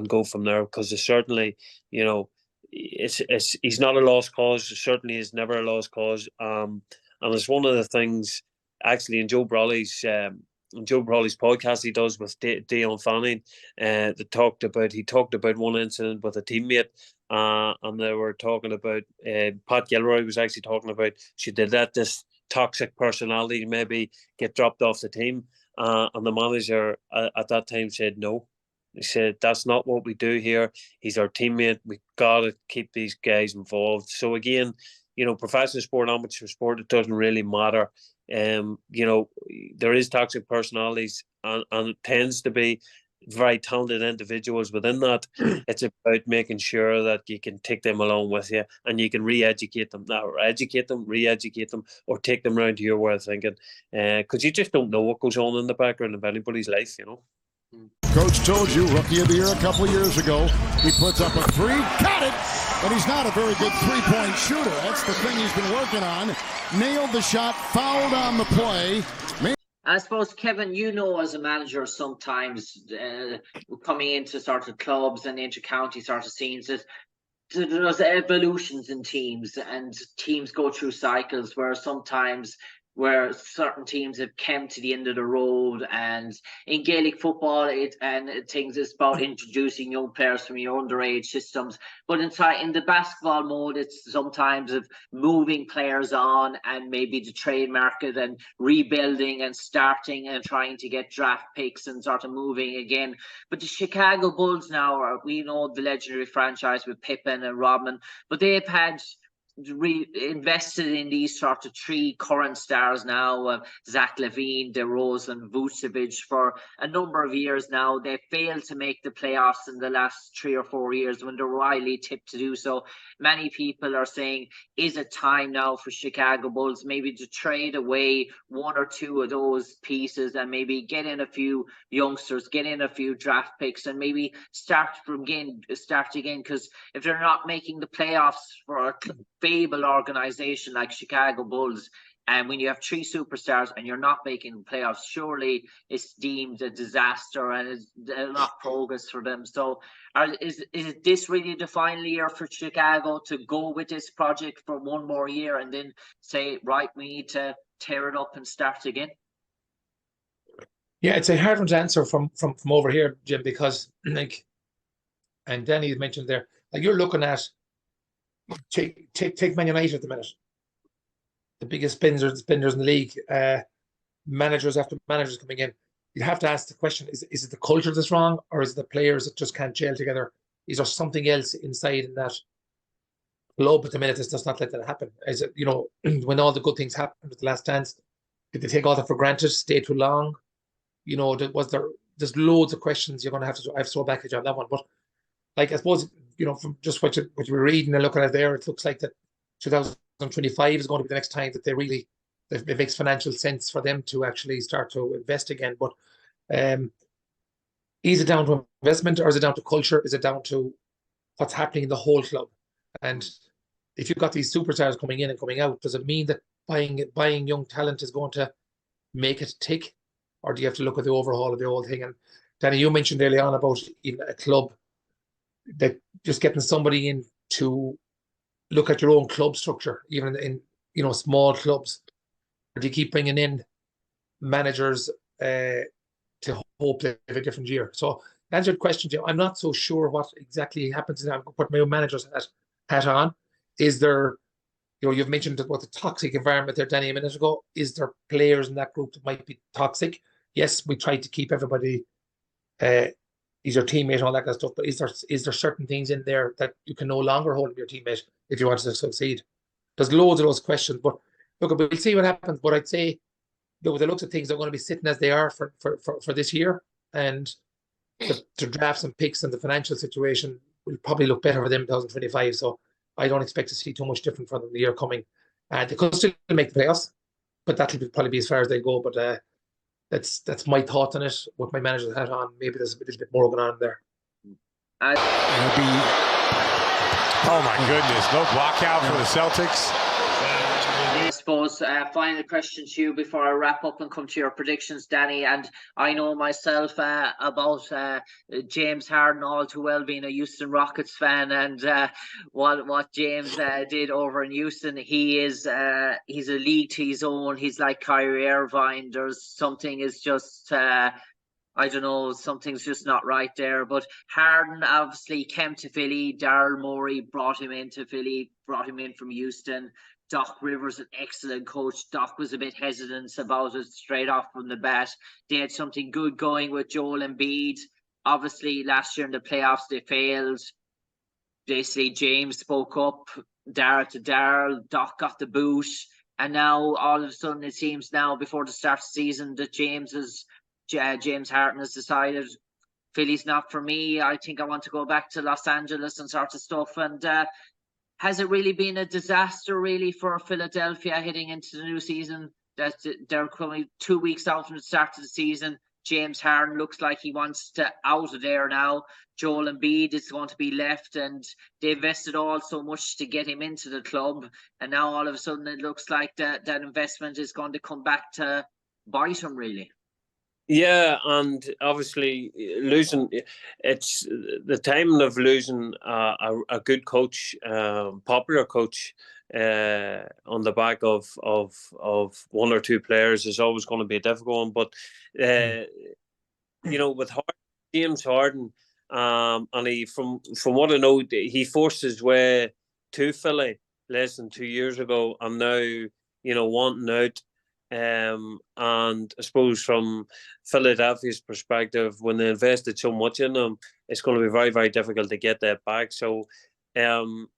go from there. Because it's certainly, you know, he's not a lost cause. It certainly is never a lost cause. And it's one of the things actually in Joe Brawley's podcast he does with Dion Fanning. He talked about one incident with a teammate. And they were talking about Pat Gilroy was actually talking about, should they let this toxic personality maybe get dropped off the team? And the manager at that time said no. He said, that's not what we do here. He's our teammate. We've got to keep these guys involved. So again, professional sport, amateur sport, it doesn't really matter. There is toxic personalities, and it tends to be very talented individuals within that. It's about making sure that you can take them along with you, and you can re-educate them, re-educate them, or take them around to your way of thinking, because you just don't know what goes on in the background of anybody's life, Coach told you, Rookie of the Year a couple of years ago, he puts up a three, got it, but he's not a very good three-point shooter. That's the thing he's been working on. Nailed the shot, fouled on the play. I suppose, Kevin, as a manager, sometimes coming into sort of clubs and intercounty sort of scenes, that there's evolutions in teams, and teams go through cycles where certain teams have come to the end of the road. And in Gaelic football, it's about introducing young players from your underage systems. But in the basketball mode, it's sometimes of moving players on, and maybe the trade market, and rebuilding and starting and trying to get draft picks and sort of moving again. But the Chicago Bulls now we know the legendary franchise with Pippen and Rodman, but they've had invested in these sort of three current stars now, Zach Lavine, DeRozan, Vucevic, for a number of years now. They failed to make the playoffs in the last 3 or 4 years when they were widely tipped to do so. Many people are saying, is it time now for Chicago Bulls maybe to trade away one or two of those pieces, and maybe get in a few youngsters, get in a few draft picks, and maybe start again? Because if they're not making the playoffs for a fable organization like Chicago Bulls, and when you have three superstars and you're not making the playoffs, surely it's deemed a disaster, and it's not progress for them. So is this really the final year for Chicago to go with this project for one more year and then say, right, we need to tear it up and start again? Yeah, it's a hard one to answer from over here, Jim, because and Danny mentioned there, you're looking at, take Man United at the minute, the biggest spenders in the league, managers after managers coming in. You have to ask the question: is it the culture that's wrong, or is it the players that just can't gel together? Is there something else inside in that club at the minute that does not let that happen? Is it, when all the good things happened at the Last Dance, did they take all that for granted? Stay too long? There's loads of questions you're going to have to throw back at you on that one. But I suppose, from just what you were reading and looking at there, it looks like that 2025 is going to be the next time that it makes financial sense for them to actually start to invest again. But is it down to investment, or is it down to culture? Is it down to what's happening in the whole club? And if you've got these superstars coming in and coming out, does it mean that buying young talent is going to make it tick? Or do you have to look at the overhaul of the whole thing? And Danny, you mentioned early on about even a club that just getting somebody in to look at your own club structure, even in small clubs. Or do you keep bringing in managers to hope they have a different year? So to answer the question, Jim, I'm not so sure what exactly happens. I'm going to put my own manager's hat on. Is there, you've mentioned about the toxic environment there, Danny, a minute ago. Is there players in that group that might be toxic? Yes, we try to keep everybody, he's your teammate and all that kind of stuff, but is there certain things in there that you can no longer hold your teammate if you want to succeed? There's loads of those questions, but look, we'll see what happens. But I'd say, with the looks of things, they're going to be sitting as they are for this year, and to draft some picks and the financial situation will probably look better for them in 2025. So I don't expect to see too much different from them the year coming. They could still make the playoffs, but that'll probably be as far as they go. But that's my thought on it. With my manager's hat on, maybe there's a little bit more going on there. Oh my goodness, no block out for the Celtics. I suppose final question to you before I wrap up and come to your predictions, Danny. And I know myself about James Harden all too well, being a Houston Rockets fan, and what James did over in Houston. He's a league to his own. He's like Kyrie Irvine. There's something is just I don't know, something's just not right there. But Harden obviously came to Philly. Daryl Morey brought him into Philly, brought him in from Houston. Doc Rivers, an excellent coach. Doc was a bit hesitant about it straight off from the bat. They had something good going with Joel Embiid. Obviously, last year in the playoffs, they failed. Basically, James spoke up. Dara to Daryl. Doc got the boot. And now all of a sudden it seems now before the start of the season that James Harden has decided Philly's not for me. I think I want to go back to Los Angeles and sort of stuff. And has it really been a disaster really for Philadelphia heading into the new season? That they're coming 2 weeks out from the start of the season. James Harden looks like he wants to out of there now. Joel Embiid is going to be left, and they invested all so much to get him into the club. And now all of a sudden it looks like that investment is going to come back to bite him, really. Yeah, and obviously losing, it's the timing of losing a good coach, popular coach, on the back of one or two players is always going to be a difficult one. But with James Harden, and he from what I know, he forced his way to Philly less than 2 years ago, and now wanting out. And I suppose from Philadelphia's perspective, when they invested so much in him, it's going to be very, very difficult to get that back. So, from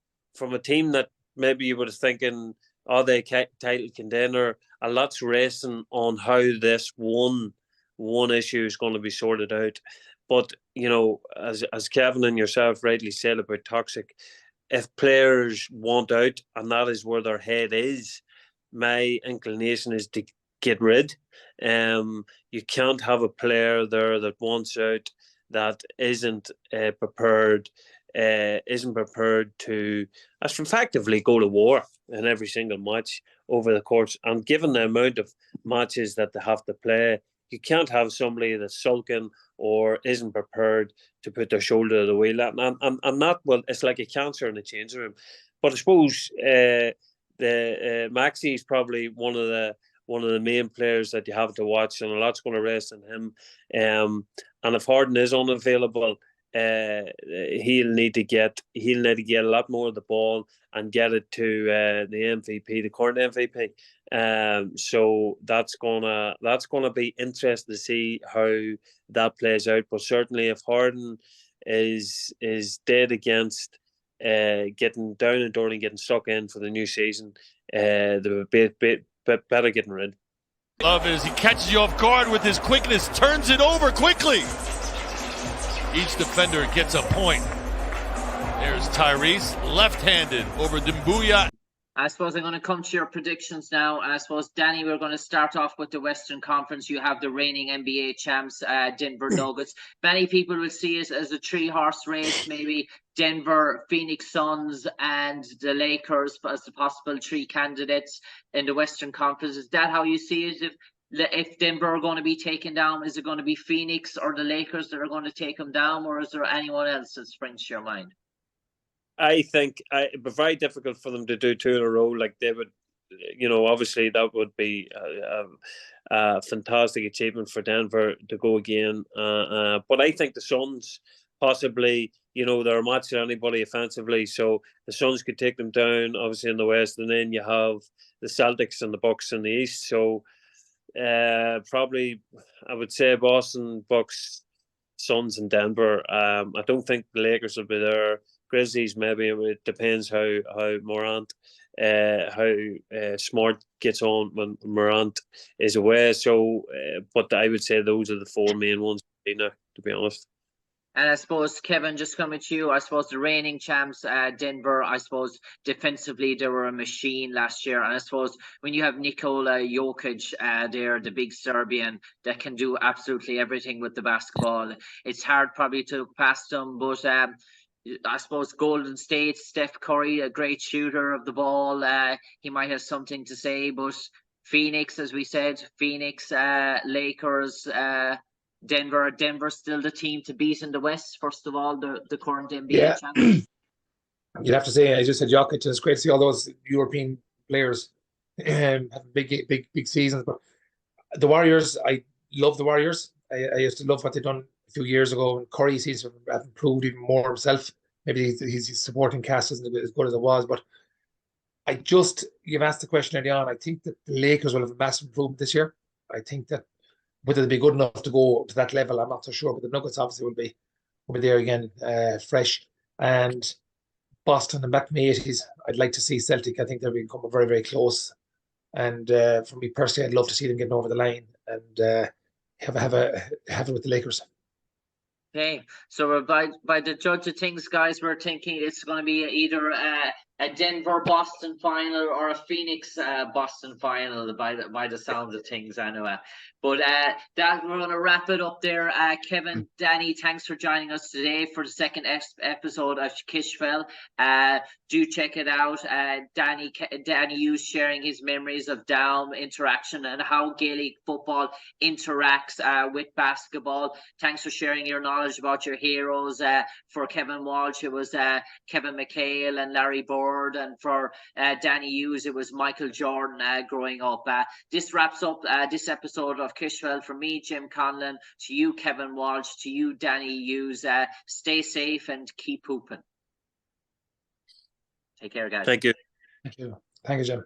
a team that maybe you were thinking, are they title contender? A lot's resting on how this one issue is going to be sorted out. But as Kevin and yourself rightly said about toxic, if players want out and that is where their head is, my inclination is to get rid. You can't have a player there that wants out that isn't prepared to effectively go to war in every single match over the course. And given the amount of matches that they have to play, you can't have somebody that's sulking or isn't prepared to put their shoulder to the wheel. And that, well, it's like a cancer in the changing room. But I suppose the Maxey is probably one of the main players that you have to watch, and a lot's going to rest on him. And if Harden is unavailable, he'll need to get a lot more of the ball and get it to the MVP, the current MVP. So that's gonna be interesting to see how that plays out. But certainly, if Harden is dead against getting down and dirty and getting stuck in for the new season, they would be better getting rid. Love it as he catches you off guard with his quickness, turns it over quickly. Each defender gets a point. There's Tyrese, left-handed over Dumbuya. I suppose I'm going to come to your predictions now. And I suppose, Danny, we're going to start off with the Western Conference. You have the reigning NBA champs, Denver Nuggets. Many people will see it as a three-horse race, maybe Denver, Phoenix Suns, and the Lakers as the possible three candidates in the Western Conference. Is that how you see it? If Denver are going to be taken down, is it going to be Phoenix or the Lakers that are going to take them down, or is there anyone else that springs to your mind? I think it'd be very difficult for them to do two in a row. Like they would, obviously that would be a fantastic achievement for Denver to go again. But I think the Suns possibly, they're matching anybody offensively, so the Suns could take them down, obviously in the West, and then you have the Celtics and the Bucks in the East. So probably I would say Boston, Bucks, Suns, and Denver. I don't think the Lakers will be there. Grizzlies, maybe. It depends how Morant, how Smart gets on when Morant is away. So, but I would say those are the four main ones now, to be honest. And I suppose, Kevin, just coming to you, I suppose the reigning champs, Denver, I suppose defensively they were a machine last year. And I suppose when you have Nikola Jokic there, the big Serbian that can do absolutely everything with the basketball, it's hard probably to look past them. But I suppose Golden State, Steph Curry, a great shooter of the ball. He might have something to say. But Phoenix, as we said, Lakers, Denver's still the team to beat in the West. First of all, the current NBA champions. You'd have to say, as you said, Jokic, and it's great to see all those European players have big seasons. But the Warriors, I love the Warriors. I used to love what they've done a few years ago, and Curry seems to have improved even more himself. Maybe his supporting cast isn't as good as it was, but you've asked the question early on. I think that the Lakers will have a massive improvement this year. I think that whether they'll be good enough to go to that level, I'm not so sure. But the Nuggets obviously will be there again, fresh. And Boston and back in the 80s. I'd like to see Celtic. I think they'll become very, very close. And for me personally, I'd love to see them getting over the line and have it with the Lakers. Okay, so we're by the judge of things, guys, we're thinking it's going to be either a Denver-Boston final or a Phoenix-Boston final by the sounds of things, anyway. But that we're going to wrap it up there. Kevin, Danny, thanks for joining us today for the second episode of Cispheil. Do check it out. Danny Hughes sharing his memories of Down interaction and how Gaelic football interacts with basketball. Thanks for sharing your knowledge about your heroes. For Kevin Walsh, it was Kevin McHale and Larry Bird, and for Danny Hughes, it was Michael Jordan growing up. This wraps up this episode of Cispheil. From me, Jim Conlan, to you, Kevin Walsh, to you, Danny Hughes. Stay safe and keep hooping. Take care, guys. Thank you. Thank you. Thank you, Jim.